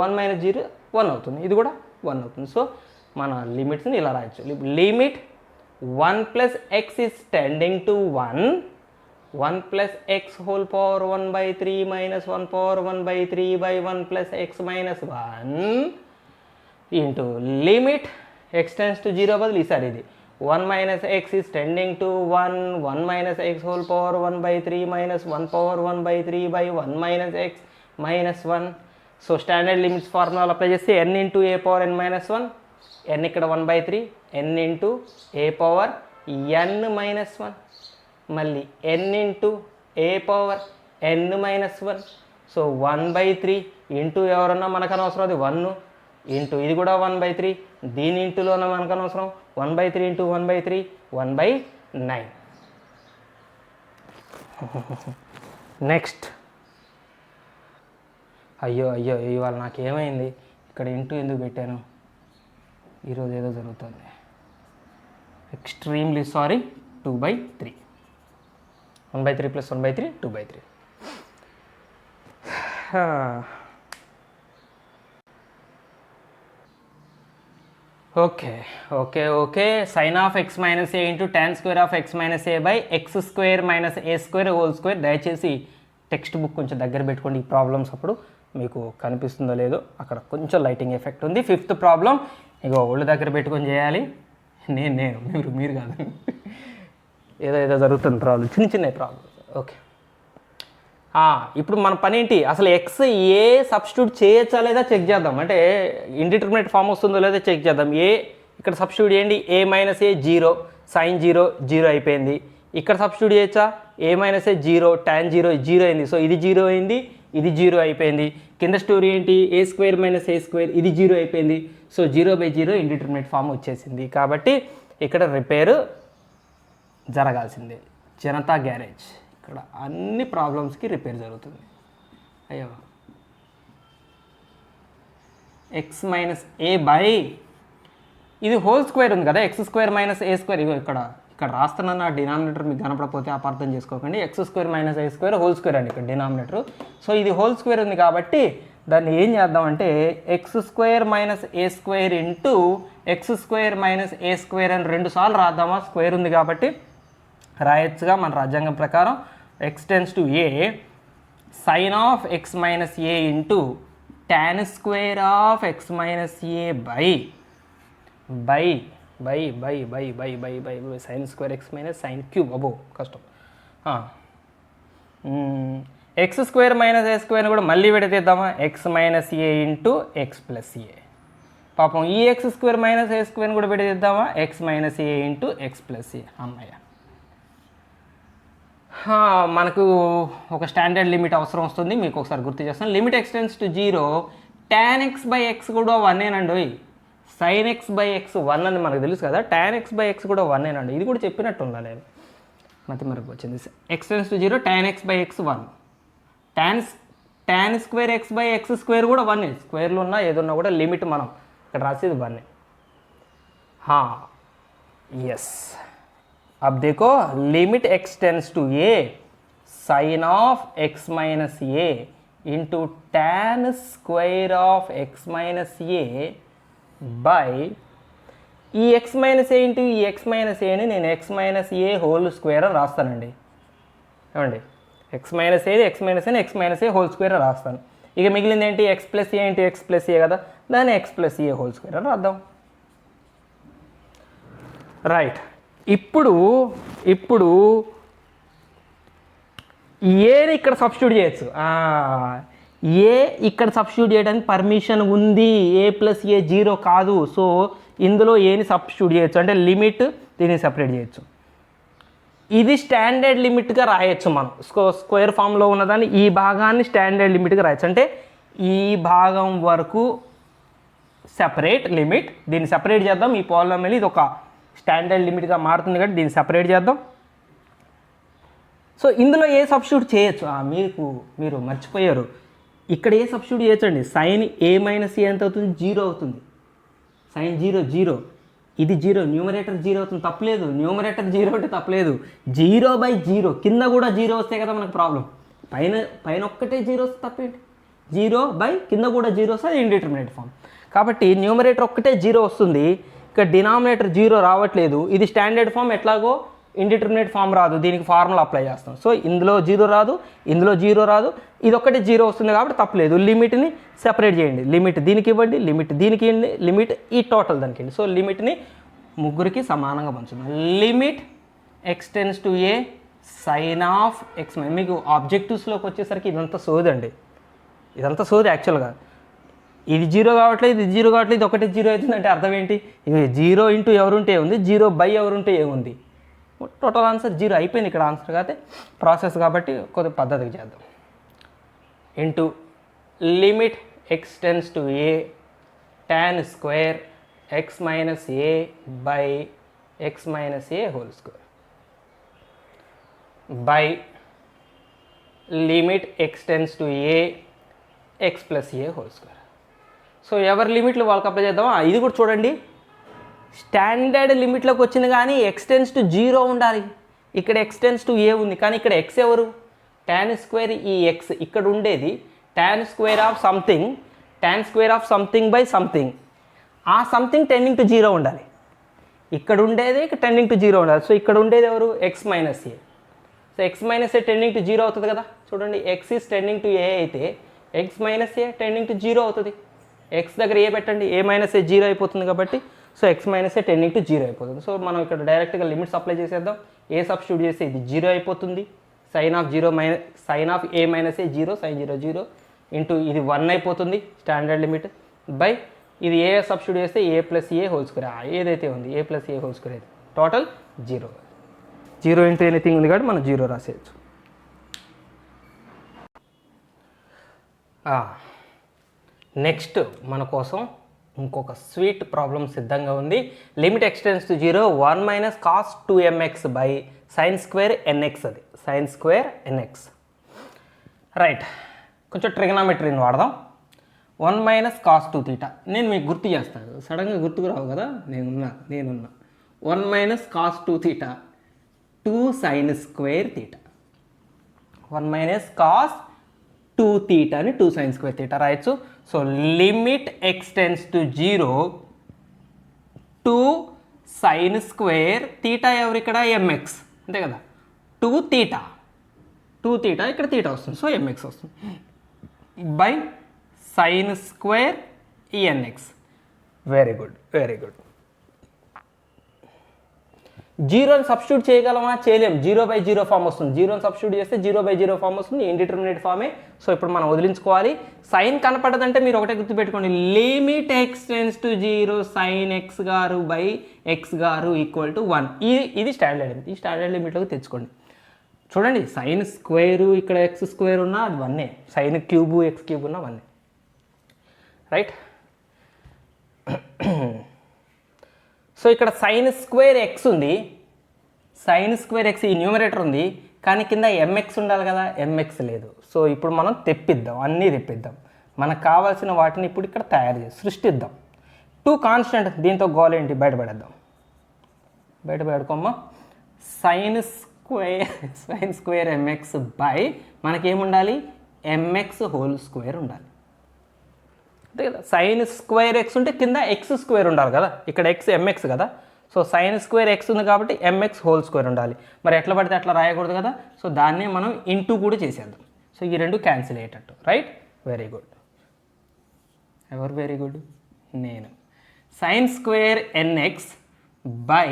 1 - 0 1 అవుతుంది, ఇది కూడా 1 అవుతుంది. సో మన లిమిట్స్ని ఇలా రాయొచ్చు. Limit 1 + x is tending to 1 1 + x whole power 1/3 -1 power 1/3 by 1 + x - 1 into limit x tends to 0 బదులు ఈసారి ఇది 1 - x is tending to 1 1 - x whole power 1/3 -1 power 1/3 by 1 - x - 1. So standard limits formula apply చేస్తే n into a power n - 1, n ఇక్కడ 1/3, n into a power n - 1, మళ్ళీ n into a power n - 1. So 1/3 into ఎవరన్నా మనకు అనవసరం, అది 1 ఇంటూ ఇది కూడా 1/3, దీని ఇంటూలోనే మనకు అనవసరం 1/3 ఇంటూ 1/3 1/9. నెక్స్ట్ అయ్యో ఇవాళ నాకేమైంది, ఇక్కడ ఇంటూ ఎందుకు పెట్టాను? ఈరోజు ఏదో జరుగుతుంది. Extremely sorry. 2/3 1/3 + 1/3 2/3. Okay sine of x - a into tan square of x - a by x² - a² whole square. దయచేసి టెక్స్ట్ బుక్ కొంచెం దగ్గర పెట్టుకోండి. ఈ ప్రాబ్లమ్స్ అప్పుడు మీకు కనిపిస్తుందో లేదో, అక్కడ కొంచెం లైటింగ్ ఎఫెక్ట్ ఉంది. 5th ప్రాబ్లం ఇగో ఒళ్ళు దగ్గర పెట్టుకొని చేయాలి. మీరు కాదు, ఏదో జరుగుతుంది ప్రాబ్లం, చిన్న ప్రాబ్లమ్స్. ఓకే, ఇప్పుడు మన పని ఏంటి? అసలు ఎక్స్ ఏ సబ్స్టిట్యూట్ చేయొచ్చా లేదా చెక్ చేద్దాం. అంటే ఇండిటర్మినేట్ ఫామ్ వస్తుందో లేదో చెక్ చేద్దాం. ఏ ఇక్కడ సబ్స్టిట్యూట్ చేయండి. a - a 0, sin 0 అయిపోయింది. ఇక్కడ సబ్స్టిట్యూట్ చేయొచ్చా? a - a 0, tan 0 అయింది. సో ఇది 0 అయింది, ఇది 0 అయిపోయింది. కింద స్టోరీ ఏంటి? a² - a², ఇది 0 అయిపోయింది. సో 0/0 ఇండిటర్మినేట్ ఫామ్ వచ్చేసింది. కాబట్టి ఇక్కడ రిపేర్ జరగాల్సిందే. జనతా గ్యారేజ్ ఇక్కడ అన్ని ప్రాబ్లమ్స్కి రిపేర్ జరుగుతుంది. అయ్యో x - a బై ఇది హోల్ స్క్వేర్ ఉంది కదా, x² - a². ఇగో ఇక్కడ రాస్తున్న డినామినేటర్ మీకు కనపడకపోతే అపార్థం చేసుకోకండి. x² - a² హోల్ స్క్వేర్ అండి ఇక్కడ డినామినేటర్. సో ఇది హోల్ స్క్వేర్ ఉంది కాబట్టి దాన్ని ఏం చేద్దామంటే x² - a² into x² - a² అని 2 సార్లు రాద్దామా? స్క్వేర్ ఉంది కాబట్టి రాయొచ్చుగా మన రాజ్యాంగం ప్రకారం. x tends to a sin of x - a into tan square of x - a by sin square x - sin cube. అబ్బో కష్టం. x² - a² కూడా మళ్ళీ విడతీద్దామా? x - a into x + a. పాపం ఈ x² - a² కూడా విడతీద్దామా? x - a into x + a. అమ్మయ్య, మనకు ఒక స్టాండర్డ్ లిమిట్ అవసరం వస్తుంది. మీకు ఒకసారి గుర్తు చేస్తాను. Limit x tends to 0 tan x/x కూడా 1 sin x/x 1 అని మనకు తెలుసు కదా. tan x/x కూడా 1 ఇది కూడా చెప్పినట్టు ఉందా నేను? మధ్య మనకు వచ్చింది X tends to 0 tan x by X 1 tan square x by x square కూడా 1 స్క్వేర్లో ఉన్నా ఏదున్నా కూడా లిమిట్ మనం ఇక్కడ రాసేది 1. हाँ यस, अब देखो limit x tends to a sine of x minus a into tan square of x minus a by ఈ x మైనస్ ఏ ఇంటూ ఈ x మైనస్ ఏని నేను x minus a whole square అని రాస్తానండి. ఏమండి, x మైనస్ ఏది x మైనస్ ఏని x minus a whole square అని రాస్తాను. ఇక మిగిలింది ఏంటి x plus a into x plus a కదా, దాన్ని x plus a whole square అని రాద్దాం. రైట్, ఇప్పుడు ఏని ఇక్కడ సబ్స్టిట్యూట్ చేయొచ్చు. ఏ ఇక్కడ సబ్స్టిట్యూట్ చేయడానికి పర్మిషన్ ఉంది, ఏ ప్లస్ ఏ 0 కాదు. సో ఇందులో ఏని సబ్స్టిట్యూట్ చేయొచ్చు అంటే లిమిట్ దీన్ని సపరేట్ చేయొచ్చు. ఇది స్టాండర్డ్ లిమిట్గా రాయొచ్చు మనం. స్క్వేర్ ఫామ్లో ఉన్నదాన్ని ఈ భాగాన్ని స్టాండర్డ్ లిమిట్గా రాయొచ్చు. అంటే ఈ భాగం వరకు సెపరేట్ లిమిట్, దీన్ని సపరేట్ చేద్దాం. ఈ పాలినామియల్ ఇది ఒక స్టాండర్డ్ లిమిట్గా మారుతుంది కాబట్టి దీన్ని సపరేట్ చేద్దాం. సో ఇందులో ఏ సబ్స్టిట్యూట్ చేయొచ్చు, మీరు మర్చిపోయారు. ఇక్కడ ఏ సబ్స్టిట్యూట్ చేయొచ్చండి. సైన్ ఏ మైనస్ ఏ ఎంత అవుతుంది, 0 అవుతుంది. సైన్ 0 ఇది 0, న్యూమరేటర్ 0 అవుతుంది, తప్పలేదు. న్యూమరేటర్ 0 అంటే తప్పలేదు. 0/0 కింద కూడా 0 వస్తే కదా మనకు ప్రాబ్లం. పైన ఒక్కటే 0 వస్తే తప్పేంటి, 0 కింద కూడా 0 వస్తే అది ఇండిటర్మినేట్ ఫామ్. కాబట్టి న్యూమరేటర్ ఒక్కటే 0 వస్తుంది, ఇక్కడ డినామినేటర్ 0 రావట్లేదు. ఇది స్టాండర్డ్ ఫామ్, ఎట్లాగో ఇండిటర్మినేట్ ఫామ్ రాదు, దీనికి ఫార్ములా అప్లై చేస్తాం. సో ఇందులో 0 రాదు, ఇందులో 0 రాదు, ఇది ఒక్కటి 0 వస్తుంది కాబట్టి తప్పలేదు. లిమిట్ని సెపరేట్ చేయండి. లిమిట్ దీనికి ఇవ్వండి, లిమిట్ దీనికి ఇవ్వండి, లిమిట్ ఈ టోటల్ దానికి ఇవ్వండి. సో లిమిట్ని ముగ్గురికి సమానంగా పంచుదాం. Limit x tends to a sine of x. మీకు ఆబ్జెక్టివ్స్లోకి వచ్చేసరికి ఇదంతా సోదండి, ఇదంతా సోది యాక్చువల్గా. ఇది 0 కావట్లేదు, ఇది 0 కావట్లేదు, ఇది ఒకటి 0 అవుతుంది అంటే అర్థం ఏంటి, ఇది 0 ఇంటూ ఎవరుంటే ఏముంది, 0/, ఎవరుంటే ఏముంది, టోటల్ ఆన్సర్ 0 అయిపోయింది. ఇక్కడ ఆన్సర్ కాకపోతే ప్రాసెస్ కాబట్టి కొద్ది పద్ధతికి చేద్దాం. Into limit x tends to A tan square x minus A by x minus a whole square by limit x tends to a X plus a whole square. So ఎవరి లిమిట్లు వాళ్ళకి అప్లై చేద్దాం. ఇది కూడా చూడండి, స్టాండర్డ్ లిమిట్లోకి వచ్చింది కానీ ఎక్స్ టెన్స్ టు 0 ఉండాలి. ఇక్కడ ఎక్స్ టెన్స్ టు ఏ ఉంది కానీ ఇక్కడ ఎక్స్ ఎవరు, tan స్క్వేర్ ఈ ఎక్స్ ఇక్కడ ఉండేది tan square of something by something. ఆ సంథింగ్ టెండింగ్ టు 0 ఉండాలి. ఇక్కడ ఉండేది టెండింగ్ టు 0 ఉండాలి. సో ఇక్కడ ఉండేది ఎవరు, X minus A. So X minus A tending to 0 అవుతుంది కదా. చూడండి, ఎక్స్ ఈస్ టెండింగ్ టు ఏ అయితే X minus A tending to 0 అవుతుంది. ఎక్స్ దగ్గర ఏ పెట్టండి, ఏ మైనస్ ఏ 0 అయిపోతుంది కాబట్టి so X minus A tending to 0 అయిపోతుంది. సో మనం ఇక్కడ డైరెక్ట్గా లిమిట్స్ అప్లై చేసేద్దాం. ఏ సబ్స్టిట్యూట్ చేస్తే ఇది 0 అయిపోతుంది. Sine of a minus a 0, sine 0 into ఇది 1 అయిపోతుంది స్టాండర్డ్ లిమిట్ బై ఇది ఏ సబ్స్టిట్యూట్ చేస్తే ఏ ప్లస్ ఏ హోల్ స్క్వేర్ ఏదైతే ఉంది ఏ ప్లస్ ఏ హోల్ స్క్వేర్ అయితే టోటల్ 0 ఇంటూ ఎనీథింగ్ ఉంది కాబట్టి మనం 0 రాసేయచ్చు. నెక్స్ట్ మన కోసం ఇంకొక స్వీట్ ప్రాబ్లం సిద్ధంగా ఉంది. Limit x tends to 0 1 minus cos 2mx by sine square n x. అది సైన్ స్క్వేర్ ఎన్ఎక్స్. రైట్, కొంచెం ట్రిగనామెట్రీని వాడదాం. 1 మైనస్ కాస్ 2 తీటా. నేను మీకు గుర్తు చేస్తాను, సడన్గా గుర్తుకు రావు కదా, నేనున్నా 1 minus cos 2 theta 2 sine square theta. 1 minus cos 2 తీటాని 2 సైన్ స్క్వేర్ తీటా రాయొచ్చు. So limit x tends to 0 2 sine square theta ఎవరు ఇక్కడ ఎంఎక్స్ అంతే కదా. 2 తీటా ఇక్కడ తీటా వస్తుంది, సో ఎంఎక్స్ వస్తుంది by sine square n x. Very good. 0ని సబ్స్టిట్యూట్ చేయగలమా, చేయలేం. 0/0 ఫామ్ వస్తుంది. 0ని సబ్స్టిట్యూట్ చేస్తే 0/0 ఫామ్ వస్తుంది, ఇండిటర్మినేట్ ఫామే. సో ఇప్పుడు మనం వదిలించుకోవాలి. సైన్ కనపడదంటే మీరు ఒకటే గుర్తుపెట్టుకోండి, limit x tends to 0 sign X గారు బై ఎక్స్ గారు ఈక్వల్ టు 1. ఇది స్టాండర్డ్ లిమిట్. ఈ స్టాండర్డ్ లిమిట్లోకి తెచ్చుకోండి. చూడండి, సైన్ స్క్వేరు ఇక్కడ ఎక్స్ స్క్వేర్ ఉన్నా అది 1, సైన్ క్యూబు ఎక్స్ క్యూబ్ ఉన్నా 1. రైట్. సో ఇక్కడ సైన్ స్క్వేర్ ఎక్స్ ఉంది, సైన్ స్క్వేర్ ఎక్స్ ఈ న్యూమరేటర్ ఉంది, కానీ కింద ఎంఎక్స్ ఉండాలి కదా, ఎంఎక్స్ లేదు. సో ఇప్పుడు మనం తెప్పిద్దాం, అన్నీ తెప్పిద్దాం. మనకు కావాల్సిన వాటిని ఇప్పుడు ఇక్కడ తయారు చేసి సృష్టిద్దాం. 2 కాన్స్టెంట్, దీంతో గోల్ ఏంటి బయటపడేద్దాం. బయటపడుకోమ్మా. సైన్ స్క్వేర్ ఎంఎక్స్ బై మనకేముండాలి, ఎంఎక్స్ హోల్ స్క్వేర్ ఉండాలి అంతే కదా. సైన్ స్క్వేర్ ఎక్స్ ఉంటే కింద ఎక్స్ స్క్వేర్ ఉండాలి కదా, ఇక్కడ ఎక్స్ ఎంఎక్స్ కదా. సో సైన్ స్క్వేర్ ఎక్స్ ఉంది కాబట్టి ఎంఎక్స్ హోల్ స్క్వేర్ ఉండాలి. మరి ఎట్లా పడితే అట్లా రాయకూడదు కదా. సో దాన్నే మనం ఇంటూ కూడా చేసేద్దాం. సో ఈ రెండు క్యాన్సిల్ అయ్యేటట్టు. Right, very good. ఎవరు వెరీ గుడ్? నేను. సైన్ స్క్వేర్ ఎన్ఎక్స్ బై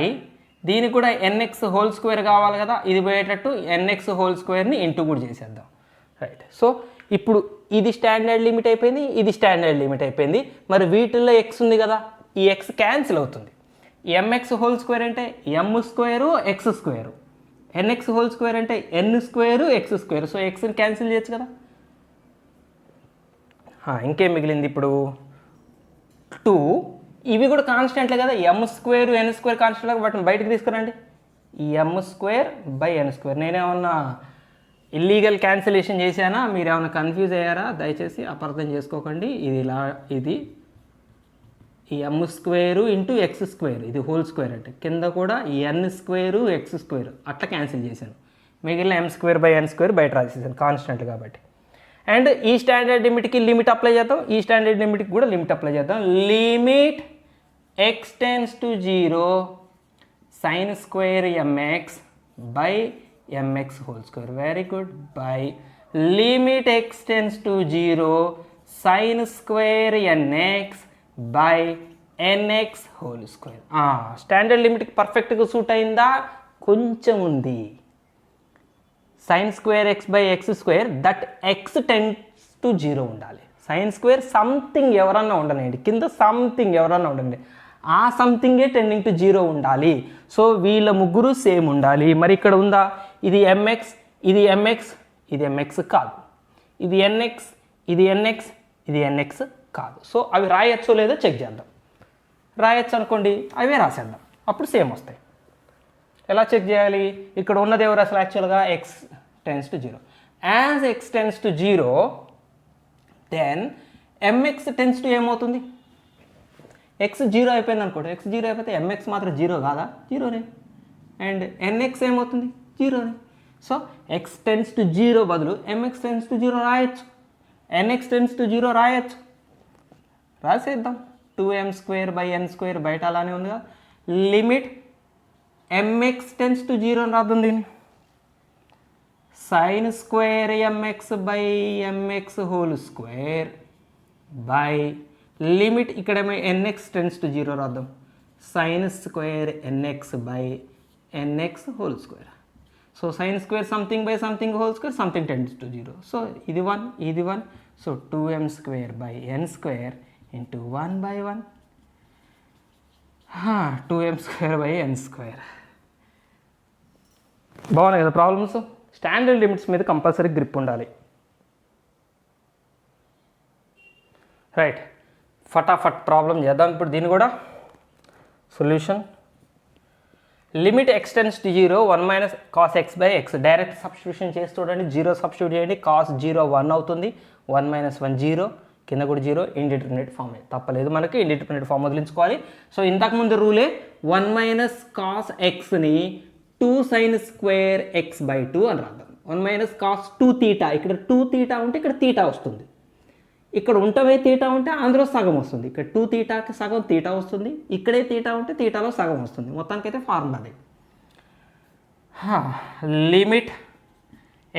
దీనికి కూడా ఎన్ఎక్స్ హోల్ స్క్వేర్ కావాలి కదా, ఇది పోయేటట్టు ఎన్ఎక్స్ హోల్ స్క్వేర్ని ఇంటూ కూడా చేసేద్దాం. రైట్. సో ఇప్పుడు ఇది స్టాండర్డ్ లిమిట్ అయిపోయింది, ఇది స్టాండర్డ్ లిమిట్ అయిపోయింది. మరి వీటిల్లో ఎక్స్ ఉంది కదా, ఈ ఎక్స్ క్యాన్సిల్ అవుతుంది. ఎంఎక్స్ హోల్ స్క్వేర్ అంటే m square x square, n x whole square అంటే n square x square. So ఎక్స్ని క్యాన్సిల్ చేయొచ్చు కదా. ఇంకేం మిగిలింది ఇప్పుడు? 2. ఇవి కూడా కాన్స్టెంట్లే కదా, ఎమ్ స్క్వేర్ ఎన్ స్క్వేర్ కాన్స్టెంట్, వాటిని బయటకు తీసుకురండి. ఎమ్ స్క్వేర్ బై ఎన్ స్క్వేర్. నేనేమన్నా ఇల్లీగల్ క్యాన్సిలేషన్ చేశానా? మీరు ఏమైనా కన్ఫ్యూజ్ అయ్యారా? దయచేసి అపార్థం చేసుకోకండి. ఇది ఇలా, ఇది m square into x square, ఇది హోల్ స్క్వేర్ అంటే కింద కూడా ఎన్ స్క్వేరు ఎక్స్ స్క్వేర్ అట్లా క్యాన్సిల్ చేశాను. మిగిలిన m square by n square బయట రాసేసాను కాన్స్టెంట్ కాబట్టి. అండ్ ఈ స్టాండర్డ్ లిమిట్కి లిమిట్ అప్లై చేద్దాం, ఈ స్టాండర్డ్ లిమిట్కి కూడా లిమిట్ అప్లై చేద్దాం. Limit x tends to 0 sine square m x by m x whole square. Very good. By limit x tends to 0 sine square n x by n x whole square. Standard లిమిట్కి పర్ఫెక్ట్గా సూట్ అయిందా? కొంచెం ఉంది. Sine square x by x square that x tends to 0 ఉండాలి. సైన్ స్క్వేర్ సంథింగ్ ఎవరన్నా ఉండనండి, కింద సంథింగ్ ఎవరన్నా ఉండండి, ఆ సంథింగే టెండింగ్ టు 0 ఉండాలి. సో వీళ్ళ ముగ్గురు సేమ్ ఉండాలి. మరి ఇక్కడ ఉందా? ఇది ఎంఎక్స్, ఇది ఎంఎక్స్, ఇది ఎంఎక్స్ కాదు. ఇది ఎన్ఎక్స్, ఇది ఎన్ఎక్స్, ఇది ఎన్ఎక్స్ కాదు. సో అవి రాయొచ్చో లేదో చెక్ చేద్దాం. రాయొచ్చు అనుకోండి, అవే రాసేద్దాం, అప్పుడు సేమ్ వస్తాయి. ఎలా చెక్ చేయాలి? ఇక్కడ ఉన్నది ఎవరు అసలు యాక్చువల్గా? X tends to 0. As x tends to 0 then m x tends to ఏమవుతుంది? ఎక్స్ 0 అయిపోయింది అనుకోండి. ఎక్స్ 0 అయిపోతే ఎంఎక్స్ మాత్రం 0 కాదా? 0నే. అండ్ ఎన్ఎక్స్ ఏమవుతుంది? 0నే. సో ఎక్స్ టెన్స్ టు 0 బదులు ఎంఎక్స్ టెన్స్ టు 0 రాయొచ్చు, ఎన్ఎక్స్ టెన్స్ టు 0 రాయొచ్చు. రాసేద్దాం. 2m square by n square బయట అలానే ఉందిగా. లిమిట్ ఎంఎక్స్ టెన్స్ టు 0 అని రాద్దాం దీన్ని. Sine square m x by m x whole square by limit ఇక్కడ ఎన్ఎక్స్ టెన్స్ టు 0 రాద్దాం. Sine square n x by n x whole square. So sine square something by something whole square, something tends to 0. So ఇది 1, ఇది 1. So 2m square by n square into 1 by 1. 2m square by n square. బాగున్నాయి కదా ప్రాబ్లమ్స్? స్టాండర్డ్ లిమిట్స్ మీద కంపల్సరీ గ్రిప్ ఉండాలి. రైట్, ఫటాఫట్ ప్రాబ్లం చేద్దాం ఇప్పుడు. దీన్ని కూడా solution. Limit x tends to 0 1 minus cos X by X. Direct substitution చేసి చూడండి. 0 సబ్స్టిట్యూట్ చేయండి. కాస్ 0 1 అవుతుంది, 1 మైనస్ 1 0, కింద కూడా 0. ఇండిటర్మినేట్ ఫామ్ తప్పలేదు మనకి, ఇండిటర్మినేట్ ఫామ్ వదిలించుకోవాలి. సో ఇంతకుముందు రూలే 1 మైనస్ కాస్ ఎక్స్ని 2 సైన్ స్క్వేర్ ఎక్స్ బై 2 అని రాద్దాం. 1 మైనస్ కాస్ 2 తీటా, ఇక్కడ 2 తీటా ఉంటే ఇక్కడ తీటా వస్తుంది. ఇక్కడ ఉంటవే తీటా ఉంటే అందులో సగం వస్తుంది. ఇక్కడ 2 తీటాకి సగం తీటా వస్తుంది, ఇక్కడే తీటా ఉంటే తీటాలో సగం వస్తుంది. మొత్తానికైతే ఫార్ములా అది. Limit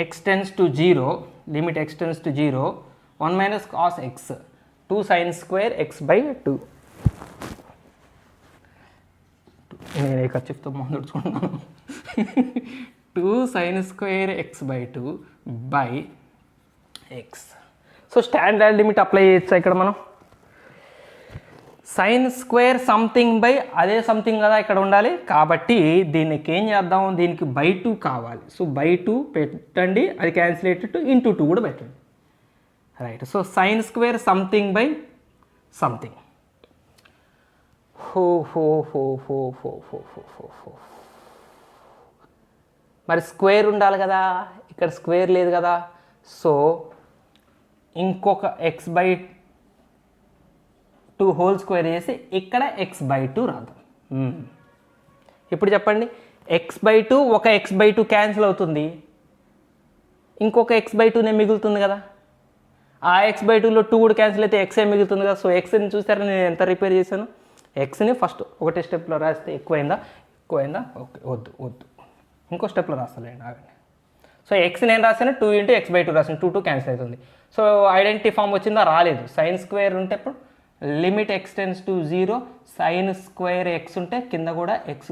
x tends to 0, limit x tends to 0 1 minus cos X 2 sine square x by 2. నేను ఏ ఖర్చుతో ముందు తుడుచుకుంటున్నాను. 2 sine square x by 2 by X. So standard limit apply చేయొచ్చా ఇక్కడ మనం? సైన్ స్క్వేర్ సంథింగ్ బై అదే సంథింగ్ కదా ఇక్కడ ఉండాలి. కాబట్టి దీనికి ఏం చేద్దాం? దీనికి బై 2 కావాలి. సో బై 2 పెట్టండి, అది క్యాన్సిలేటెడ్ ఇంటూ 2 కూడా పెట్టండి. Right. So sine square something by something. మరి స్క్వేర్ ఉండాలి కదా, ఇక్కడ స్క్వేర్ లేదు కదా. సో ఇంకొక x/2 హోల్ స్క్వేర్ చేసి ఇక్కడ x/2 రాద్దాం. ఇప్పుడు చెప్పండి, x/2 ఒక x/2 క్యాన్సిల్ అవుతుంది, ఇంకొక x/2నే మిగులుతుంది కదా. ఆ x/2లో 2 కూడా క్యాన్సిల్ అయితే x మిగులుతుంది కదా. సో xని చూసారా నేను ఎంత రిపేర్ చేశాను. xని ఫస్ట్ ఒకటే స్టెప్లో రాస్తే ఎక్కువైందా, ఓకే వద్దు ఇంకో స్టెప్లో రాస్తలేండి, ఆగండి. సో x నేను రాసాను 2 × x/2 రాసాను, 2 క్యాన్సిల్ అవుతుంది. సో ఐడెంటిటీ ఫామ్ వచ్చిందా, రాలేదు. సైన్ స్క్వేర్ ఉంటే ఇప్పుడు limit x→0 sin square x ఉంటే కింద కూడా x²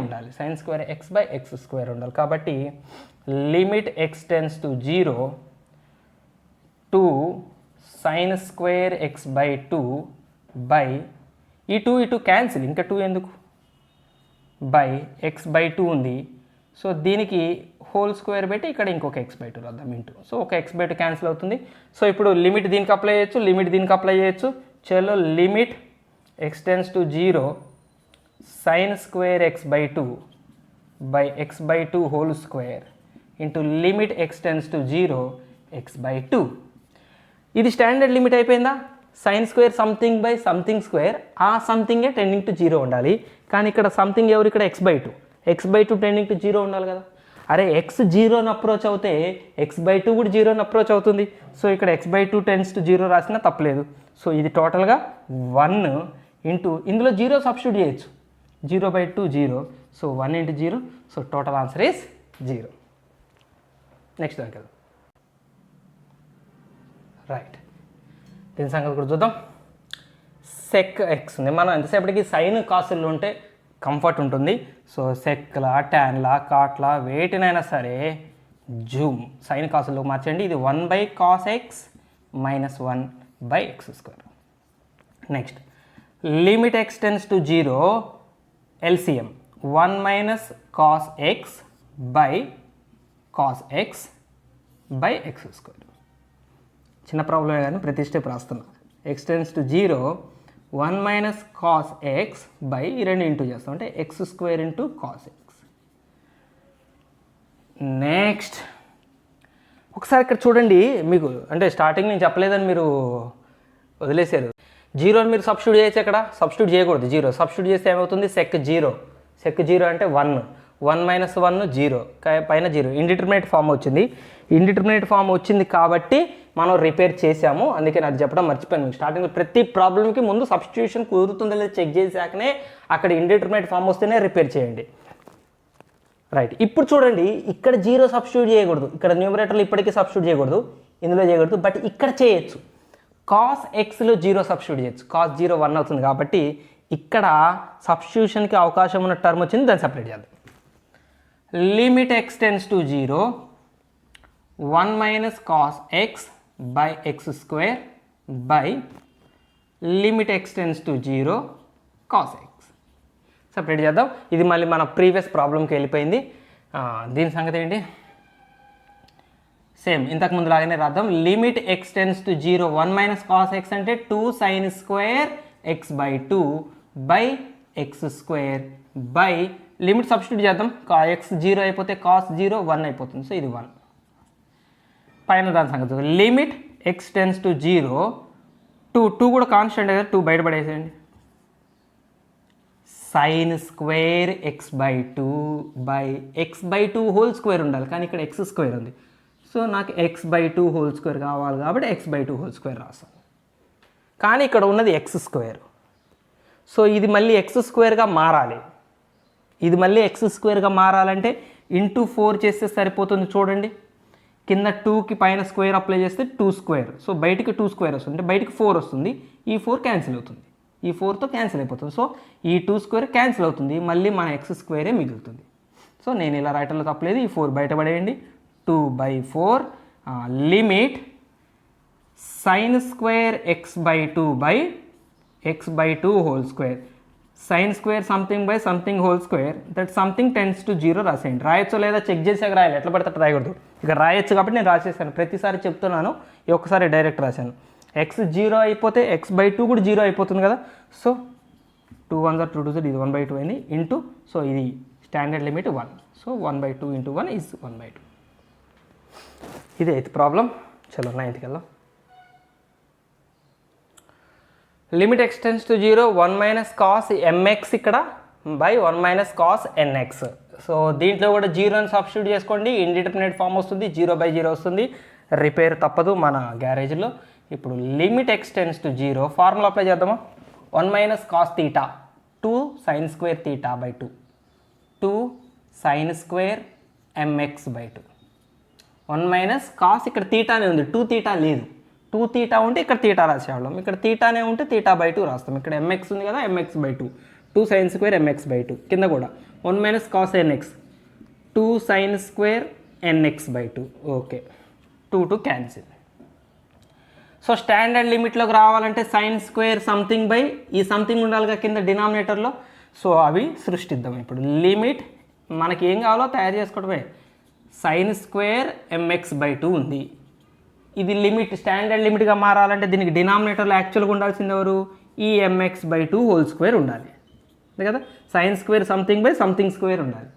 ఉండాలి, sin స్క్వేర్ x/x² ఉండాలి. కాబట్టి limit x→0 2 sin square x/2 by ఈ 2 క్యాన్సిల్, ఇంకా 2 ఎందుకు, బై x/2 ఉంది. సో దీనికి హోల్ స్క్వేర్ పెట్టి ఇక్కడ ఇంకొక x/2 రాద్దాం ఇంటూ. సో ఒక x/2 క్యాన్సిల్ అవుతుంది. సో ఇప్పుడు లిమిట్ దీనికి అప్లై చేయొచ్చు, లిమిట్ దీనికి అప్లై చేయొచ్చు. చలో limit x→0 sin square x/2 by x/2 whole square into limit x→0 x/2. ఇది స్టాండర్డ్ లిమిట్ అయిపోయిందా. Sign square something by something square, ఆ సంథింగే టెండింగ్ టు 0 ఉండాలి. కానీ ఇక్కడ సంథింగ్ ఎవరు, ఇక్కడ x/2 టెండింగ్ టు 0 ఉండాలి కదా. అరే x 0ని అప్రోచ్ అవుతే x/2 కూడా 0ని అప్రోచ్ అవుతుంది. సో ఇక్కడ x/2 టెండ్స్ టు 0 రాసినా తప్పలేదు. సో ఇది టోటల్గా 1 ఇంటూ ఇందులో 0 సబ్స్టిట్యూట్ చేయొచ్చు, 0/2 0. So 1 × 0. So total answer is 0. Next దానికి వెళ్దాం. రైట్, దీని సంగతి కూడా చూద్దాం. సెక్ ఎక్స్ ఉంది, మనం ఎంతసేపటికి సైన్ కాసులు ఉంటే కంఫర్ట్ ఉంటుంది. సో సెక్లా ట్యాన్లా కాట్లా వేటినైనా సరే జూమ్ సైన్ కాసుల్లో మార్చండి. ఇది 1/cos x - 1/x². Next limit x→0 LCM 1 - cos x cos x x². చిన్న ప్రాబ్లమే కానీ ప్రతి స్టెప్ రాస్తున్నా. x→0 1 - cos x ఈ రెండు ఇంటూ చేస్తాం అంటే x² × cos x. నెక్స్ట్ ఒకసారి ఇక్కడ చూడండి, మీకు అంటే స్టార్టింగ్ నేను చెప్పలేదని మీరు వదిలేశారు. 0 మీరు సబ్స్టిట్యూట్ చేయొచ్చు, ఎక్కడ సబ్స్టిట్యూట్ చేయకూడదు. 0 సబ్స్టిట్యూట్ చేస్తే ఏమవుతుంది, సెక్ 0 అంటే 1 1 - 1 0 పైన 0 ఇండిటర్మినేట్ ఫామ్ వచ్చింది. ఇండిటర్మినేట్ ఫామ్ వచ్చింది కాబట్టి మనం రిపేర్ చేసాము, అందుకే నాకు చెప్పడం మర్చిపోయాను. స్టార్టింగ్లో ప్రతి ప్రాబ్లమ్కి ముందు సబ్స్టిట్యూషన్ కుదురుతుందో లేదో చెక్ చేశాకనే అక్కడ ఇండిటర్మినేట్ ఫామ్ వస్తేనే రిపేర్ చేయండి. రైట్, ఇప్పుడు చూడండి ఇక్కడ 0 సబ్స్టిట్యూట్ చేయకూడదు, ఇక్కడ న్యూమరేటర్లో ఇప్పటికీ సబ్స్టిట్యూట్ చేయకూడదు, ఇందులో చేయకూడదు. బట్ ఇక్కడ చేయొచ్చు, cos xలో 0 సబ్స్టిట్యూట్ చేయొచ్చు. cos 0 1 అవుతుంది కాబట్టి ఇక్కడ సబ్స్టిట్యూషన్కి అవకాశం ఉన్న టర్మ్ వచ్చింది, దాన్ని సపరేట్ చేద్దాం. Limit x→0 1 - cos x x² limit x→0 cos x. Separate చేద్దాం. ఇది మళ్ళీ మన ప్రీవియస్ ప్రాబ్లంకి వెళ్ళిపోయింది. దీని సంగతి ఏంటి, సేమ్ ఇంతకుముందు లాగానే రాద్దాం. లిమిట్ x→0 1 - cos x అంటే 2 sin square x/2 x² limit substitute చేద్దాం. x 0 అయిపోతే cos 0 1 అయిపోతుంది. సో ఇది 1 పైన దాని సంగతి. లిమిట్ x→0 2 కూడా కాన్స్టెంట్ కదా, 2 బయటపడేసేయండి. sin square x/2 x/2 whole square ఉండాలి, కానీ ఇక్కడ x² ఉంది. సో నాకు x/2 హోల్ స్క్వేర్ కావాలి కాబట్టి x/2 హోల్ స్క్వేర్ రాస్తాను, కానీ ఇక్కడ ఉన్నది x². సో ఇది మళ్ళీ x² మారాలి. ఇది మళ్ళీ x² మారాలంటే ఇంటూ 4 చేస్తే సరిపోతుంది. చూడండి, కింద 2కి పైన స్క్వేర్ అప్లై చేస్తే 2². సో బయటికి 2² వస్తుంది, అంటే బయటికి 4 వస్తుంది. ఈ 4 క్యాన్సిల్ అవుతుంది, ఈ 4తో క్యాన్సిల్ అయిపోతుంది. సో ఈ 2² క్యాన్సిల్ అవుతుంది, మళ్ళీ మన x² మిగులుతుంది. సో నేను ఇలా రాయటంలో తప్పలేదు. ఈ 4 బయటపడేయండి. 2/4 limit sin square x/2 x/2 whole square. sin square something by something whole square, that something tends to 0 రాసేయండి. రాయొచ్చు లేదా చెక్ చేసాక రాయాలి, ఎట్లా పడితే రాయకూడదు. ఇక్కడ రాయొచ్చు కాబట్టి నేను రాసేసాను, ప్రతిసారి చెప్తున్నాను. ఈ ఒక్కసారి డైరెక్ట్ రాశాను. x 0 అయిపోతే x/2 కూడా 0 అయిపోతుంది కదా. సో 2 1 2 2 ఇది 1/2 అయింది ఇంటూ. సో ఇది standard limit 1. So 1/2 into 1 is 1/2. ఇది 8th ప్రాబ్లం. చలో 9th వెళ్దాం. Limit x tends to 0 1 minus cos mx ఇక్కడ by 1 minus cos nx. So దీంట్లో కూడా 0 సబ్స్టిట్యూట్ చేసుకోండి, ఇండిటర్మినేట్ ఫామ్ వస్తుంది, 0/0 వస్తుంది, రిపేర్ తప్పదు మన గ్యారేజ్లో. ఇప్పుడు limit x tends to 0 formula apply చేద్దామా. 1 minus cos theta 2 sine square theta by 2, 2 sine square mx/2. 1 minus cos ఇక్కడ తీటానే ఉంది, 2 తీటా లేదు. 2 తీటా ఉంటే ఇక్కడ తీటా రాసేవాళ్ళం, ఇక్కడ తీటానే ఉంటే తీటా/2 రాస్తాం. ఇక్కడ mx ఉంది కదా, mx/2, 2 సైన్ స్క్వేర్ mx/2. కింద కూడా 1 minus cos nx 2 sine square nx/2. Okay, 2 cancel. So standard లిమిట్లోకి రావాలంటే సైన్ స్క్వేర్ సంథింగ్ బై ఈ సంథింగ్ ఉండాలిగా కింద డినామినేటర్లో. సో అవి సృష్టిద్దాం. ఇప్పుడు లిమిట్ మనకి ఏం కావాలో తయారు చేసుకోవడమే. సైన్ స్క్వేర్ mx/2 ఉంది. ఇది లిమిట్ స్టాండర్డ్ లిమిట్గా మారాలంటే దీనికి డినామినేటర్లో యాక్చువల్గా ఉండాల్సింది ఎవరు, ఈ mx/2 హోల్ స్క్వేర్ ఉండాలి, అంతే కదా. Sign square something by something square ఉండాలి.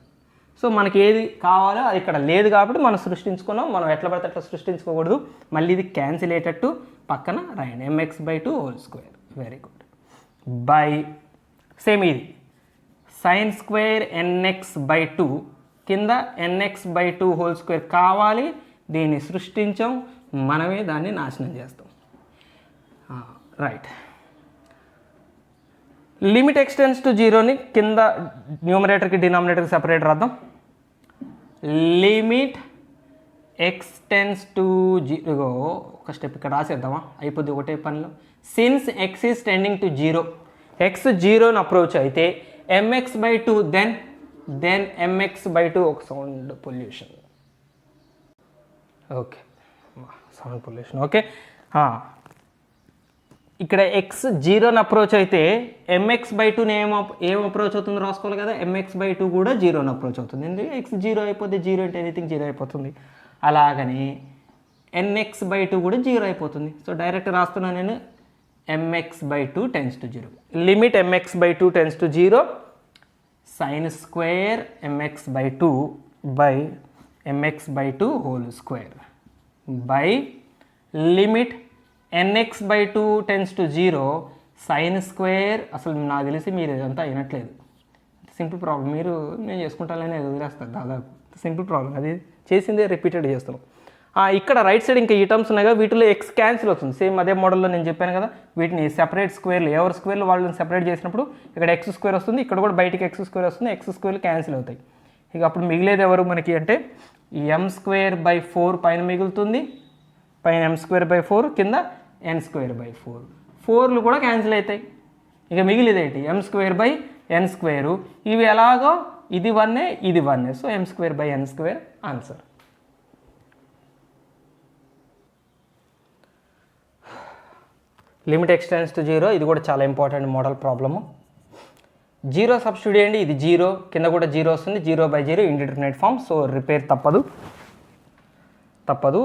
సో మనకి ఏది కావాలో అది ఇక్కడ లేదు కాబట్టి మనం సృష్టించుకున్నాం. మనం ఎట్లా పడితే అట్లా సృష్టించుకోకూడదు. మళ్ళీ ఇది క్యాన్సిల్ అయ్యేటట్టు పక్కన రాయండి, mx/2 whole square. Very good. By same ఇది సైన్ స్క్వేర్ nx/2 కింద nx/2 హోల్ స్క్వేర్ కావాలి. దీన్ని సృష్టించాం, మనమే దాన్ని నాశనం చేస్తాం. రైట్. లిమిట్ ఎక్స్టెన్స్ టు 0ని కింద న్యూమరేటర్కి డినామినేటర్కి సపరేట్ రాద్దాం. లిమిట్ ఎక్స్టెన్స్ టు 0 ఒక స్టెప్ ఇక్కడ రాసేద్దామా, అయిపోద్ది ఒకటే పనిలో. Since x is tending to 0, x 0ని అప్రోచ్ అయితే mx/2 దెన్ mx/2 ఒక sound pollution. Okay, sound pollution. Okay, ఇక్కడ x 0ని అప్రోచ్ అయితే mx/2ని ఏం అప్రోచ్ అవుతుందో రాసుకోవాలి కదా. mx/2 కూడా 0ని అప్రోచ్ అవుతుంది. ఎందుకంటే x 0 అయిపోతే 0 అంటే ఎనీథింగ్ 0 అయిపోతుంది. అలాగని nx/2 కూడా 0 అయిపోతుంది. సో డైరెక్ట్ రాస్తున్నాను నేను, mx/2 tense to 0. Limit mx/2 tense to 0 sine square mx/2 by mx/2 whole square by limit nx/2 tense to 0 sine square. అసలు నాకు తెలిసి మీరు ఇదంతా అయినట్లేదు, సింపుల్ ప్రాబ్లం. మీరు నేను చేసుకుంటానని వదిలేస్తారు దాదాపు. సింపుల్ ప్రాబ్లం, అది చేసిందే రిపీటెడ్ చేస్తున్నాం. ఇక్కడ రైట్ సైడ్ ఇంకా ఈ టర్మ్స్ ఉన్నాయి కదా, వీటిలో x క్యాన్సిల్ అవుతుంది. సేమ్ అదే మోడల్లో నేను చెప్పాను కదా, వీటిని సెపరేట్ స్క్వేర్లు, ఎవరి స్క్వేర్లు వాళ్ళని సెపరేట్ చేసినప్పుడు ఇక్కడ x స్క్వేర్ వస్తుంది, ఇక్కడ కూడా బయటికి x స్క్వేర్ వస్తుంది, x స్క్వేర్లు క్యాన్సిల్ అవుతాయి. ఇక అప్పుడు మిగిలేది ఎవరు మనకి అంటే m²/4 పైన మిగులుతుంది, పైన m²/4 కింద n²/4. 4లు కూడా క్యాన్సిల్ అవుతాయి. ఇక మిగిలిదేంటి m²/n². ఇవి ఎలాగో ఇది 1 ఇది 1. So m²/n² answer. Limit x tends to 0 ఇది కూడా చాలా ఇంపార్టెంట్ మోడల్ ప్రాబ్లము. 0 సబ్స్టిట్యూట్ చేయండి, ఇది 0 కింద కూడా 0 వస్తుంది, 0/0 ఇండిటర్మినేట్ ఫామ్. సో రిపేర్ తప్పదు.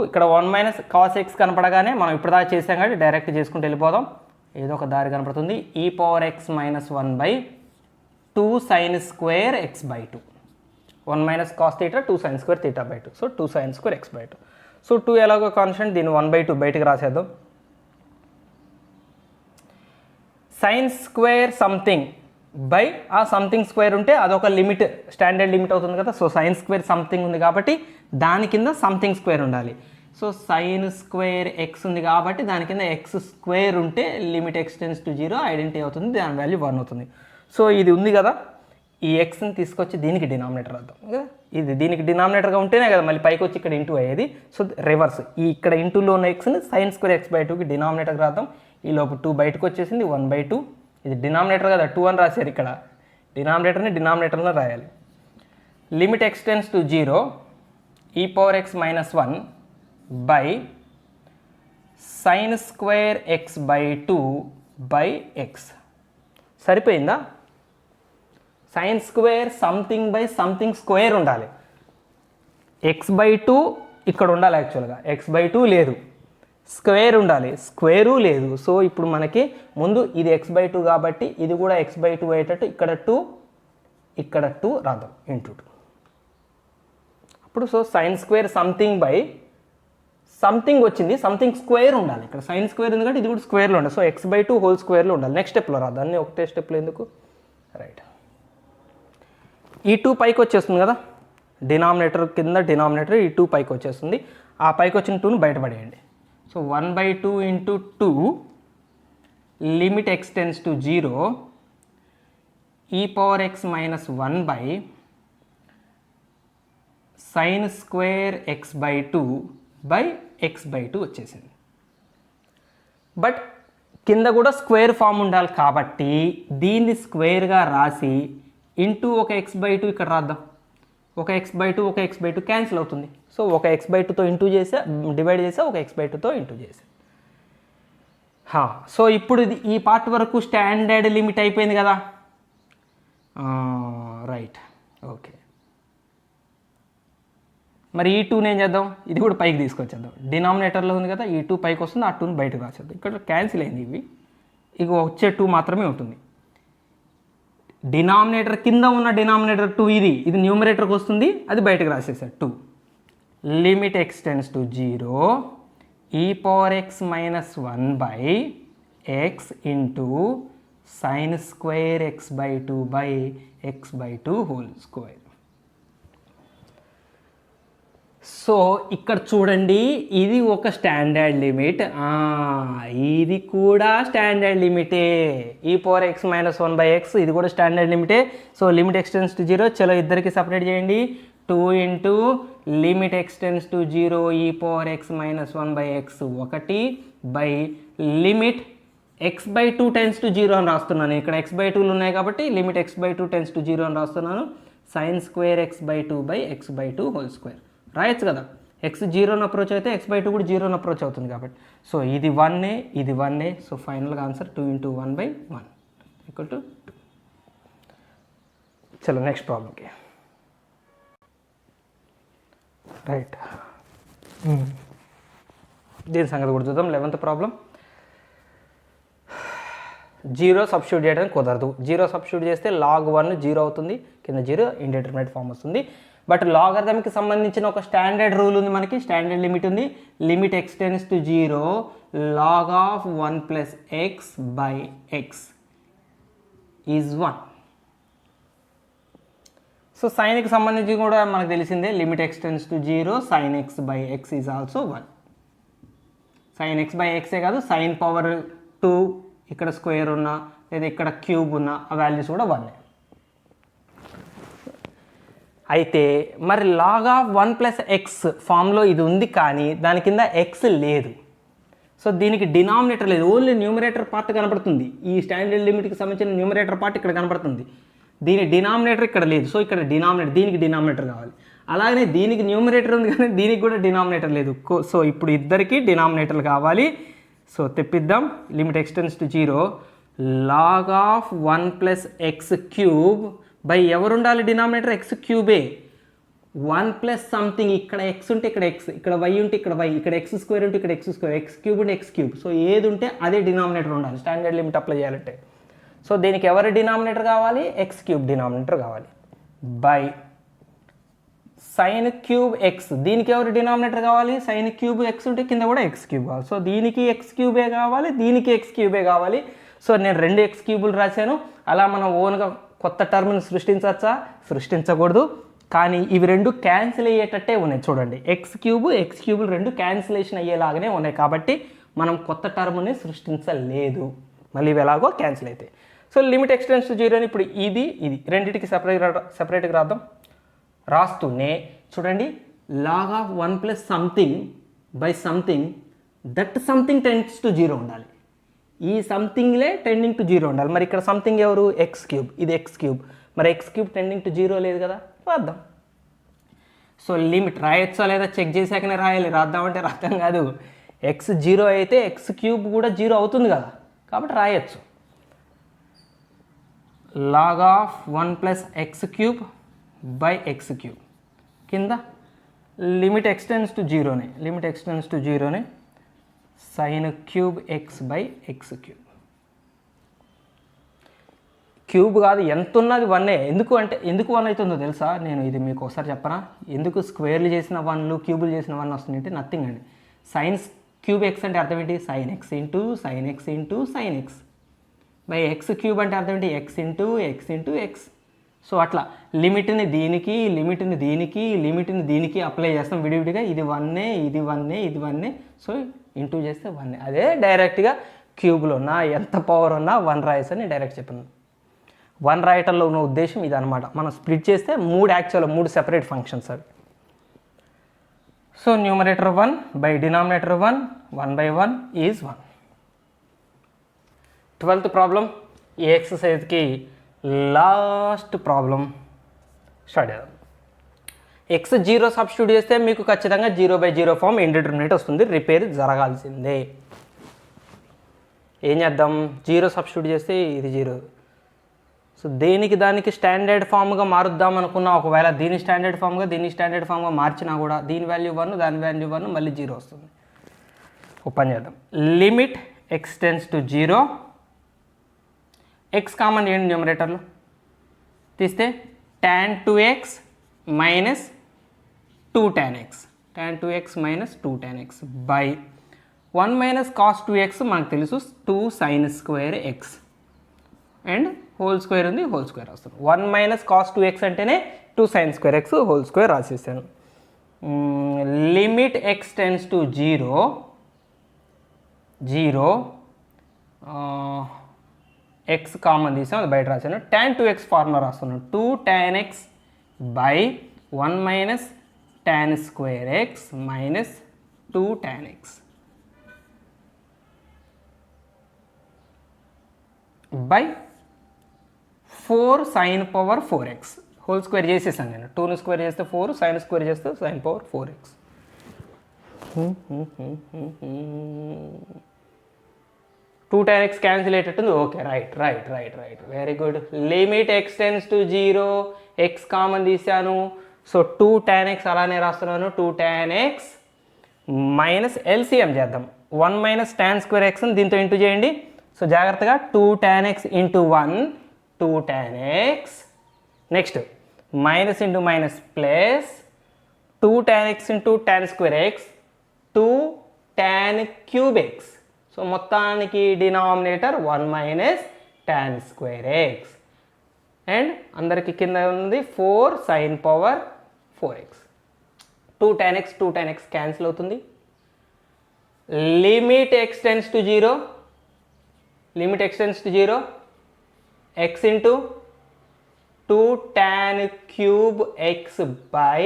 ఇక్కడ 1 మైనస్ కాస్ x కనపడగానే మనం ఇప్పుడు దాకా చేసాం కాబట్టి డైరెక్ట్ చేసుకుంటూ వెళ్ళిపోదాం. ఏదో ఒక దారి కనపడుతుంది. e⁻x - 1/2 sine square x/2. 1 minus cos theta 2 sine square తీటా/2. So 2 sine square x/2. So 2 ఎలాగో కాన్స్టెంట్, దీన్ని 1/2 బయటకు రాసేద్దాం. సైన్ స్క్వేర్ సంథింగ్ బై ఆ సంథింగ్ స్క్వేర్ ఉంటే అదొక లిమిట్, స్టాండర్డ్ లిమిట్ అవుతుంది కదా. సో సైన్ స్క్వేర్ సంథింగ్ ఉంది కాబట్టి దాని కింద సంథింగ్ స్క్వేర్ ఉండాలి. సో సైన్ స్క్వేర్ ఎక్స్ ఉంది కాబట్టి దాని కింద ఎక్స్ స్క్వేర్ ఉంటే లిమిట్ ఎక్స్టెన్స్ టు 0 ఐడెంటిటీ అవుతుంది, దాని వాల్యూ 1 అవుతుంది. సో ఇది ఉంది కదా, ఈ ఎక్స్ని తీసుకొచ్చి దీనికి డినామినేటర్ అవుతాం కదా. ఇది దీనికి డినామినేటర్గా ఉంటేనే కదా మళ్ళీ పైకి వచ్చి ఇక్కడ ఇంటూ అయ్యేది. సో రివర్స్, ఈ ఇక్కడ ఇంటూలో ఉన్న ఎక్స్ని సైన్ స్క్వేర్ x/2కి డినామినేటర్గా రాద్దాం. ఈ లోపు 2 బయటకు వచ్చేసింది, 1/2. ఇది డినామినేటర్ కదా, 2 అని రాశారు. ఇక్కడ డినామినేటర్ని డినామినేటర్లో రాయాలి. Limit x tends to 0 e⁻x - 1 by sine square x/2 by x. సరిపోయిందా? Sine square something by something square ఉండాలి. x/2 ఇక్కడ ఉండాలి, యాక్చువల్గా x/2 లేదు, స్క్వేర్ ఉండాలి, స్క్వేరు లేదు. సో ఇప్పుడు మనకి ముందు ఇది x/2 కాబట్టి ఇది కూడా x/2 అయ్యేటట్టు ఇక్కడ 2 ఇక్కడ 2 రాద్దాం ఇంటూ 2. అప్పుడు so sine square something by something వచ్చింది, సంథింగ్ స్క్వేర్ ఉండాలి. ఇక్కడ సైన్ స్క్వేర్ ఎందుకంటే ఇది కూడా స్క్వేర్లో ఉండాలి. సో x/2 హోల్ స్క్వేర్లో ఉండాలి. నెక్స్ట్ స్టెప్లో రాద్దాం, అన్నీ ఒకటే స్టెప్లో ఎందుకు. రైట్, ఈ 2 పైకి వచ్చేస్తుంది కదా, డినామినేటర్ కింద డినామినేటర్ ఈ 2 పైకి వచ్చేస్తుంది. ఆ పైకి వచ్చిన 2ను బయటపడేయండి. So 1/2 into 2 limit x tends to 0 e⁻x - 1 by sine square x/2 by x/2 వచ్చేసింది. బట్ కింద కూడా స్క్వేర్ ఫామ్ ఉండాలి కాబట్టి దీన్ని స్క్వేర్గా రాసి ఇంటూ ఒక x/2 ఇక్కడ రాద్దాం. ఒక x/2 ఒక x/2 క్యాన్సిల్ అవుతుంది. సో ఒక x/2తో ఇంటూ చేసా, డివైడ్ చేసా, ఒక x/2తో ఇంటూ చేసా. సో ఇప్పుడు ఇది ఈ పార్ట్ వరకు స్టాండర్డ్ లిమిట్ అయిపోయింది కదా. Right, okay. మరి ఈ 2ని ఏం చేద్దాం, ఇది కూడా పైకి తీసుకొచ్చేద్దాం. డినామినేటర్లో ఉంది కదా, ఈ 2 పైకి వస్తుంది, ఆ 2ని బయటకు రాసేద్దాం. ఇక్కడ క్యాన్సిల్ అయింది, ఇవి ఇక వచ్చే 2 మాత్రమే ఉంటుంది. డినామినేటర్ కింద ఉన్న డినామినేటర్ 2 ఇది న్యూమరేటర్కి వస్తుంది, అది బయటకు రాసేసాడు 2. Limit x tends to 0 e⁻x - 1 by x into sine square x/2 by x/2 whole square. So ఇక్కడ చూడండి, ఇది ఒక స్టాండర్డ్ లిమిట్, ఇది కూడా స్టాండర్డ్ లిమిటే. e⁻x - 1 బై x ఇది కూడా స్టాండర్డ్ లిమిటే. So limit x tends to 0, చలో ఇద్దరికి సపరేట్ చేయండి. 2 into limit x tends to 0 e⁻x - 1 by x 1 by limit x/2 tends to 0 అని రాస్తున్నాను. ఇక్కడ x/2లు ఉన్నాయి కాబట్టి లిమిట్ x/2 టెన్స్ టు 0 అని రాస్తున్నాను. Sign square x/2 by x/2 whole square రాయొచ్చు కదా. x 0ని అప్రోచ్ అయితే x/2 కూడా 0ని అప్రోచ్ అవుతుంది కాబట్టి. సో ఇది 1 ఇది 1. సో ఫైనల్గా ఆన్సర్ 2 ఇంటూ 1/1 ఈక్వల్ టు 2. చలో నెక్స్ట్ ప్రాబ్లంకి. రైట్, దీని సంగతి కూడా చూద్దాం. 11th problem. 0 సబ్స్టిట్యూట్ చేయడానికి కుదరదు. 0 సబ్స్టిట్యూట్ చేస్తే log 1 0 అవుతుంది, కింద 0 ఇండిటర్మినేట్ ఫామ్ వస్తుంది. బట్ లాగరిథంకి సంబంధించిన ఒక స్టాండర్డ్ రూల్ ఉంది మనకి, స్టాండర్డ్ లిమిట్ ఉంది. Limit x tends to 0 log of 1 plus x by x is 1. So సైన్కి సంబంధించి కూడా మనకు తెలిసిందే, limit x tends to 0 sin x by x is also 1. sin x by x కాదు, sin పవర్ 2 ఇక్కడ స్క్వేర్ ఉన్నా లేదా ఇక్కడ క్యూబ్ ఉన్నా ఆ వాల్యూస్ కూడా 1. అయితే మరి లాగ్ ఆఫ్ 1 ప్లస్ ఎక్స్ ఫామ్లో ఇది ఉంది కానీ దాని కింద ఎక్స్ లేదు. సో దీనికి డినామినేటర్ లేదు, ఓన్లీ న్యూమరేటర్ పార్ట్ కనపడుతుంది. ఈ స్టాండర్డ్ లిమిట్కి సంబంధించిన న్యూమరేటర్ పార్ట్ ఇక్కడ కనపడుతుంది, దీని డినామినేటర్ ఇక్కడ లేదు. సో ఇక్కడ డినామినేటర్, దీనికి డినామినేటర్ కావాలి. అలాగనే దీనికి న్యూమరేటర్ ఉంది కానీ దీనికి కూడా డినామినేటర్ లేదు. సో ఇప్పుడు ఇద్దరికి డినామినేటర్లు కావాలి. సో తెప్పిద్దాం. Limit x tends to 0 log of 1 plus x cube by ఎవరు ఉండాలి, డినామినేటర్ ఎక్స్ క్యూబే. 1 ప్లస్ సంథింగ్, ఇక్కడ ఎక్స్ ఉంటే ఇక్కడ ఎక్స్, ఇక్కడ వై ఉంటే ఇక్కడ వై, ఇక్కడ ఎక్స్ స్క్వేర్ ఉంటే ఇక్కడ ఎక్స్ స్క్వేర్, ఎక్స్ క్యూబ్ ఉంటే ఎక్స్ క్యూబ్. సో ఏది ఉంటే అదే డినామినేటర్ ఉండాలి స్టాండర్డ్ లిమిట్ అప్లై చేయాలంటే. సో దీనికి ఎవరి డినామినేటర్ కావాలి, ఎక్స్ క్యూబ్ డినామినేటర్ కావాలి. బై సైన్ క్యూబ్ ఎక్స్, దీనికి ఎవరు డినామినేటర్ కావాలి, సైన్ క్యూబ్ ఎక్స్ ఉంటే కింద కూడా ఎక్స్ క్యూబ్ కావాలి. సో దీనికి ఎక్స్ క్యూబే కావాలి, దీనికి ఎక్స్ క్యూబే కావాలి. సో నేను 2 ఎక్స్ క్యూబులు రాశాను. అలా మనం ఓన్గా కొత్త టర్మ్ని సృష్టించవచ్చా, సృష్టించకూడదు. కానీ ఇవి 2 క్యాన్సిల్ అయ్యేటట్టే ఉన్నాయి. చూడండి, ఎక్స్ క్యూబులు 2 క్యాన్సిలేషన్ అయ్యేలాగానే ఉన్నాయి కాబట్టి మనం కొత్త టర్మ్ని సృష్టించలేదు. మళ్ళీ ఇవి ఎలాగో క్యాన్సిల్ అవుతాయి. So limit x tends to 0 అని ఇప్పుడు ఇది రెండింటికి సెపరేట్గా రాద్దాం. రాస్తూనే చూడండి, log of 1 plus something by something, that something tends to 0 ఉండాలి. ఈ సంథింగ్లే టెండింగ్ టు 0 ఉండాలి. మరి ఇక్కడ సంథింగ్ ఎవరు, ఎక్స్ క్యూబ్, ఇది ఎక్స్ క్యూబ్. మరి ఎక్స్ క్యూబ్ టెండింగ్ టు 0 లేదు కదా, రాద్దాం. సో లిమిట్ రాయొచ్చా లేదా చెక్ చేశాకనే రాయాలి, రాద్దామంటే రాద్దాం కాదు. ఎక్స్ 0 అయితే ఎక్స్ క్యూబ్ కూడా 0 అవుతుంది కదా, కాబట్టి రాయొచ్చు. Log of 1 plus x cube by x cube కింద లిమిట్ x టెన్స్ టు 0నే, లిమిట్ x టెన్స్ టు 0నే sine cube x by x cube. Cube కాదు, ఎంత ఉన్నది వన్నే. ఎందుకు అంటే ఎందుకు వన్ అవుతుందో తెలుసా? నేను ఇది మీకు ఒకసారి చెప్పనా, ఎందుకు స్క్వేర్లు చేసిన వన్లు క్యూబులు చేసిన వన్ వస్తుంది అంటే నథింగ్ అండి. సైన్స్ క్యూబ్ ఎక్స్ అంటే అర్థం ఏంటి? Sign X into sine X into sine X by x cube అంటే అర్థం ఏంటి? X into X into X. So అట్లా లిమిట్ని దీనికి లిమిట్ని దీనికి లిమిట్ని దీనికి అప్లై చేస్తాం విడివిడిగా. ఇది వన్నే, ఇది వన్నే, ఇది వన్నే. సో ఇంటూ చేస్తే వన్నే. అదే డైరెక్ట్గా క్యూబ్లో ఉన్నా ఎంత పవర్ ఉన్నా వన్ రాయస్ అని డైరెక్ట్ చెప్పాను. వన్ రాయటంలో ఉన్న ఉద్దేశం ఇదనమాట. మనం స్ప్లిట్ చేస్తే మూడు సెపరేట్ ఫంక్షన్స్ అవి. So numerator 1 by denominator 1, 1 by 1 is 1. 12th problem, ఈ ఎక్సర్సైజ్కి లాస్ట్ ప్రాబ్లం స్టార్ట్ చేద్దాం. ఎక్స్ 0 సబ్స్టిట్యూట్ చేస్తే మీకు ఖచ్చితంగా 0/0 ఫామ్ ఇండిటర్మినేట్ వస్తుంది, రిపేర్ జరగాల్సిందే. ఏం చేద్దాం? 0 సబ్స్టిట్యూట్ చేస్తే ఇది 0. సో దేనికి దానికి స్టాండర్డ్ ఫామ్గా మారుద్దాం అనుకున్నా, ఒకవేళ దీని స్టాండర్డ్ ఫామ్గా మార్చినా కూడా దీని వాల్యూ 1, దాని వాల్యూ 1, మళ్ళీ 0 వస్తుంది. ఓపెన్ చేద్దాం. Limit x tends to 0. X common చేయండి న్యూమరేటర్లో, తీస్తే tan 2x minus 2 tan x, tan 2x minus 2 tan x by 1 minus cos 2x మనకు తెలుసు 2 sin square x and whole square ఉంది, హోల్ స్క్వేర్ రాస్తాను. 1 మైనస్ కాస్ 2x అంటేనే 2 sin square x whole square రాసేసాను. Limit x tends to 0 x common తీసాం, అది బయట రాశాను. tan 2x ఫార్ములా రాస్తున్నాను. 2 tan x by 1 minus tan square x minus 2 tan x by 4 sin power 4x. Whole square చేసేసాను నేను. 2ని స్క్వేర్ చేస్తే 4, sin స్క్వేర్ చేస్తే sin power 4x. 2 tan x cancel అయ్యేటట్టుంది. Okay, right. Very good. Limit x tends to 0, x common తీసాను. సో 2 tan x అలానే రాస్తున్నాను. 2 tan x మైనస్ ఎల్సిఎం చేద్దాం. 1 మైనస్ tan స్క్వేర్ ఎక్స్ని దీంతో ఇంటూ చేయండి. సో జాగ్రత్తగా 2 tan x into 1, 2 tan x. Next minus into minus plus 2 tan x into tan square x 2 tan cube x. So మొత్తానికి denominator 1 minus tan square x and అందరికి కింద ఉంది 4 sin power 4x. 2 tan x క్యాన్సిల్ అవుతుంది. Limit x tends to 0, x into 2 tan cube x by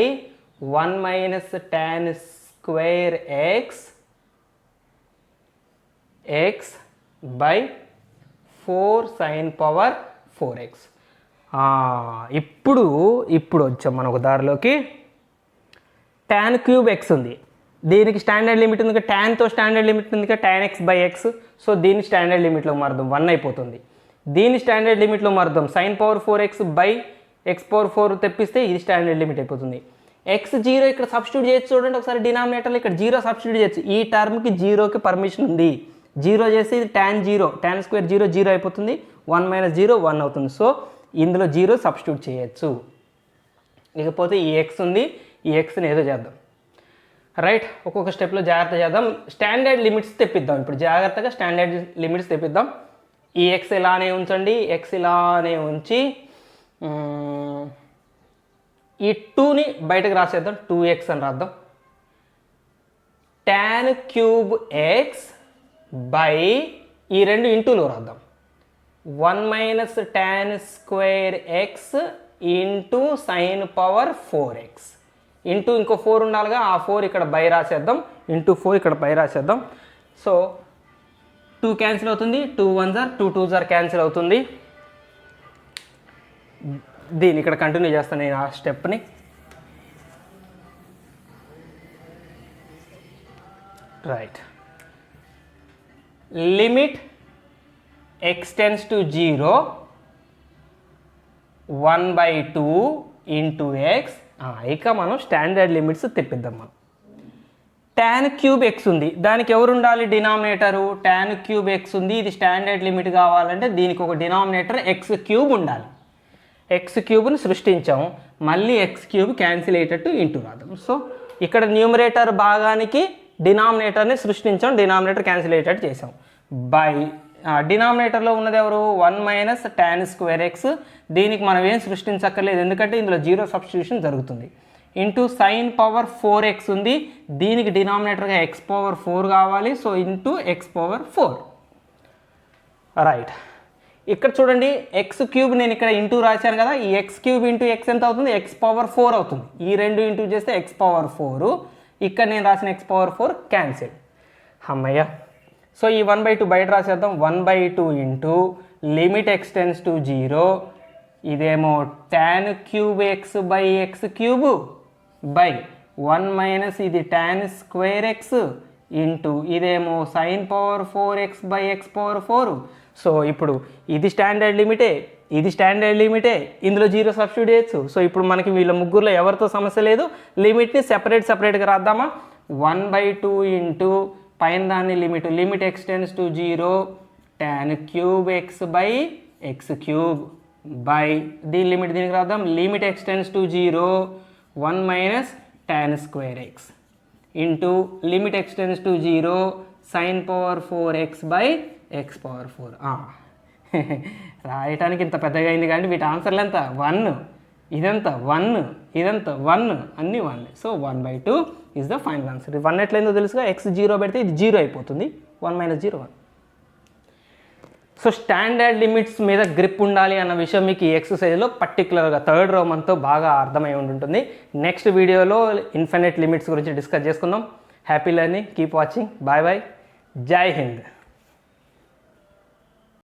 1 minus tan square x by 4 sin power 4x. ఇప్పుడు వచ్చాం మనకు దారిలోకి. tan క్యూబ్ x ఉంది, దీనికి స్టాండర్డ్ లిమిట్ ఉంది, ట్యాన్తో స్టాండర్డ్ లిమిట్ ఉంది, tan x by x. So దీన్ని స్టాండర్డ్ లిమిట్లో మారుదాం, 1 అయిపోతుంది. దీన్ని స్టాండర్డ్ లిమిట్లో మారుదాం, sin power 4x by x power 4 తెప్పిస్తే ఇది స్టాండర్డ్ లిమిట్ అయిపోతుంది. x 0 ఇక్కడ సబ్స్టిట్యూట్ చేయొచ్చు. చూడండి ఒకసారి డినామినేటర్లో ఇక్కడ 0 సబ్స్టిట్యూట్ చేయొచ్చు. ఈ టర్మ్కి 0కి పర్మిషన్ ఉంది. 0 చేసి ఇది tan స్క్వేర్ 0 అయిపోతుంది. 1 మైనస్ 0 1 అవుతుంది. సో ఇందులో 0 సబ్స్టిట్యూట్ చేయొచ్చు. ఇకపోతే ఈ x ఉంది, ఈ xని ఏదో చేద్దాం. రైట్, ఒక్కొక్క స్టెప్లో జాగ్రత్త చేద్దాం. స్టాండర్డ్ లిమిట్స్ తెప్పిద్దాం. ఇప్పుడు జాగ్రత్తగా స్టాండర్డ్ లిమిట్స్ తెప్పిద్దాం. ఈ x ఇలానే ఉంచండి, x ఇలానే ఉంచి ఈ 2ని బయటకు రాసేద్దాం. 2x అని రాద్దాం. tan క్యూబ్ x బై ఈ రెండు ఇంటూలో రాద్దాం. 1 minus tan square X into sine power 4x into ఇంకో 4 ఉండాలిగా, ఆ 4 ఇక్కడ బై రాసేద్దాం. ఇంటూ 4 ఇక్కడ బై రాసేద్దాం. సో 2 క్యాన్సిల్ అవుతుంది, 2 1s are 2 2s are cancel అవుతుంది. దీన్ని ఇక్కడ కంటిన్యూ చేస్తాను నేను ఆ stepney. Right, limit x tends to 0 1/2 into X. ఇక మనం స్టాండర్డ్ లిమిట్స్ తెప్పిద్దాం. మనం ట్యాన్ క్యూబ్ ఎక్స్ ఉంది, దానికి ఎవరు ఉండాలి డినామినేటరు? ట్యాన్ క్యూబ్ ఎక్స్ ఉంది, ఇది స్టాండర్డ్ లిమిట్ కావాలంటే దీనికి ఒక డినామినేటర్ ఎక్స్ క్యూబ్ ఉండాలి. ఎక్స్ క్యూబ్ని సృష్టించాము, మళ్ళీ ఎక్స్ క్యూబ్ క్యాన్సిల్ అయ్యేటట్టు ఇంటూ రాద్దాం. సో ఇక్కడ న్యూమరేటర్ భాగానికి డినామినేటర్ని సృష్టించాం, డినామినేటర్ క్యాన్సిల్ అయ్యేటట్టు చేసాం. బై డినామినేటర్లో ఉన్నది ఎవరు? 1 మైనస్ tan స్క్వేర్ ఎక్స్. దీనికి మనం ఏం సృష్టించక్కర్లేదు, ఎందుకంటే ఇందులో జీరో సబ్స్టిట్యూషన్ జరుగుతుంది. ఇంటూ సైన్ పవర్ 4x ఉంది, దీనికి డినామినేటర్గా x పవర్ 4 కావాలి. So into x power 4. Right, ఇక్కడ చూడండి ఎక్స్ క్యూబ్ నేను ఇక్కడ ఇంటూ రాశాను కదా, ఈ ఎక్స్ క్యూబ్ ఇంటూ ఎక్స్ ఎంత అవుతుంది? x పవర్ 4 అవుతుంది. ఈ రెండు ఇంటూ చేస్తే x పవర్ 4. ఇక్కడ నేను రాసిన x పవర్ 4 క్యాన్సిల్. అమ్మయ్య. సో ఈ 1/2 బయట రాసేద్దాం. 1/2 into limit x tends to 0, ఇదేమో tan cube x by x cube by 1 minus ఇది tan స్క్వేర్ ఎక్స్ ఇంటూ ఇదేమో sine power 4x by X power 4. So ఇప్పుడు ఇది స్టాండర్డ్ లిమిటే, ఇది స్టాండర్డ్ లిమిటే, ఇందులో జీరో సబ్స్టిట్యూట్ చేయొచ్చు. సో ఇప్పుడు మనకి వీళ్ళ ముగ్గురులో ఎవరితో సమస్య లేదు. లిమిట్ని సెపరేట్గా రాద్దామా? 1/2 ఇంటూ పైన దాన్ని limit x tends to 0 tan cube x by x cube by దీని లిమిట్ దీనికి రాద్దాం. Limit x tends to 0 1 minus tan square X into limit x tends to 0 sine power 4x by X power 4. రాయటానికి ఇంత పెద్దగా అయింది కానీ వీటి ఆన్సర్లు ఎంత? 1, ఇదంతా 1, ఇదంతా 1, అన్నీ 1. So 1/2 is the final answer. 1 ఎట్లయిందో తెలుసుగా, ఎక్స్ 0 పెడితే ఇది 0 అయిపోతుంది. 1 మైనస్ 0 1. సో స్టాండర్డ్ లిమిట్స్ మీద గ్రిప్ ఉండాలి అన్న విషయం మీకు ఈ ఎక్సర్సైజ్లో పర్టికులర్గా థర్డ్ రోమన్తో బాగా అర్థమై ఉంటుంది. నెక్స్ట్ వీడియోలో ఇన్ఫినిట్ లిమిట్స్ గురించి డిస్కస్ చేసుకుందాం. Happy learning, keep watching, bye bye, Jai Hind.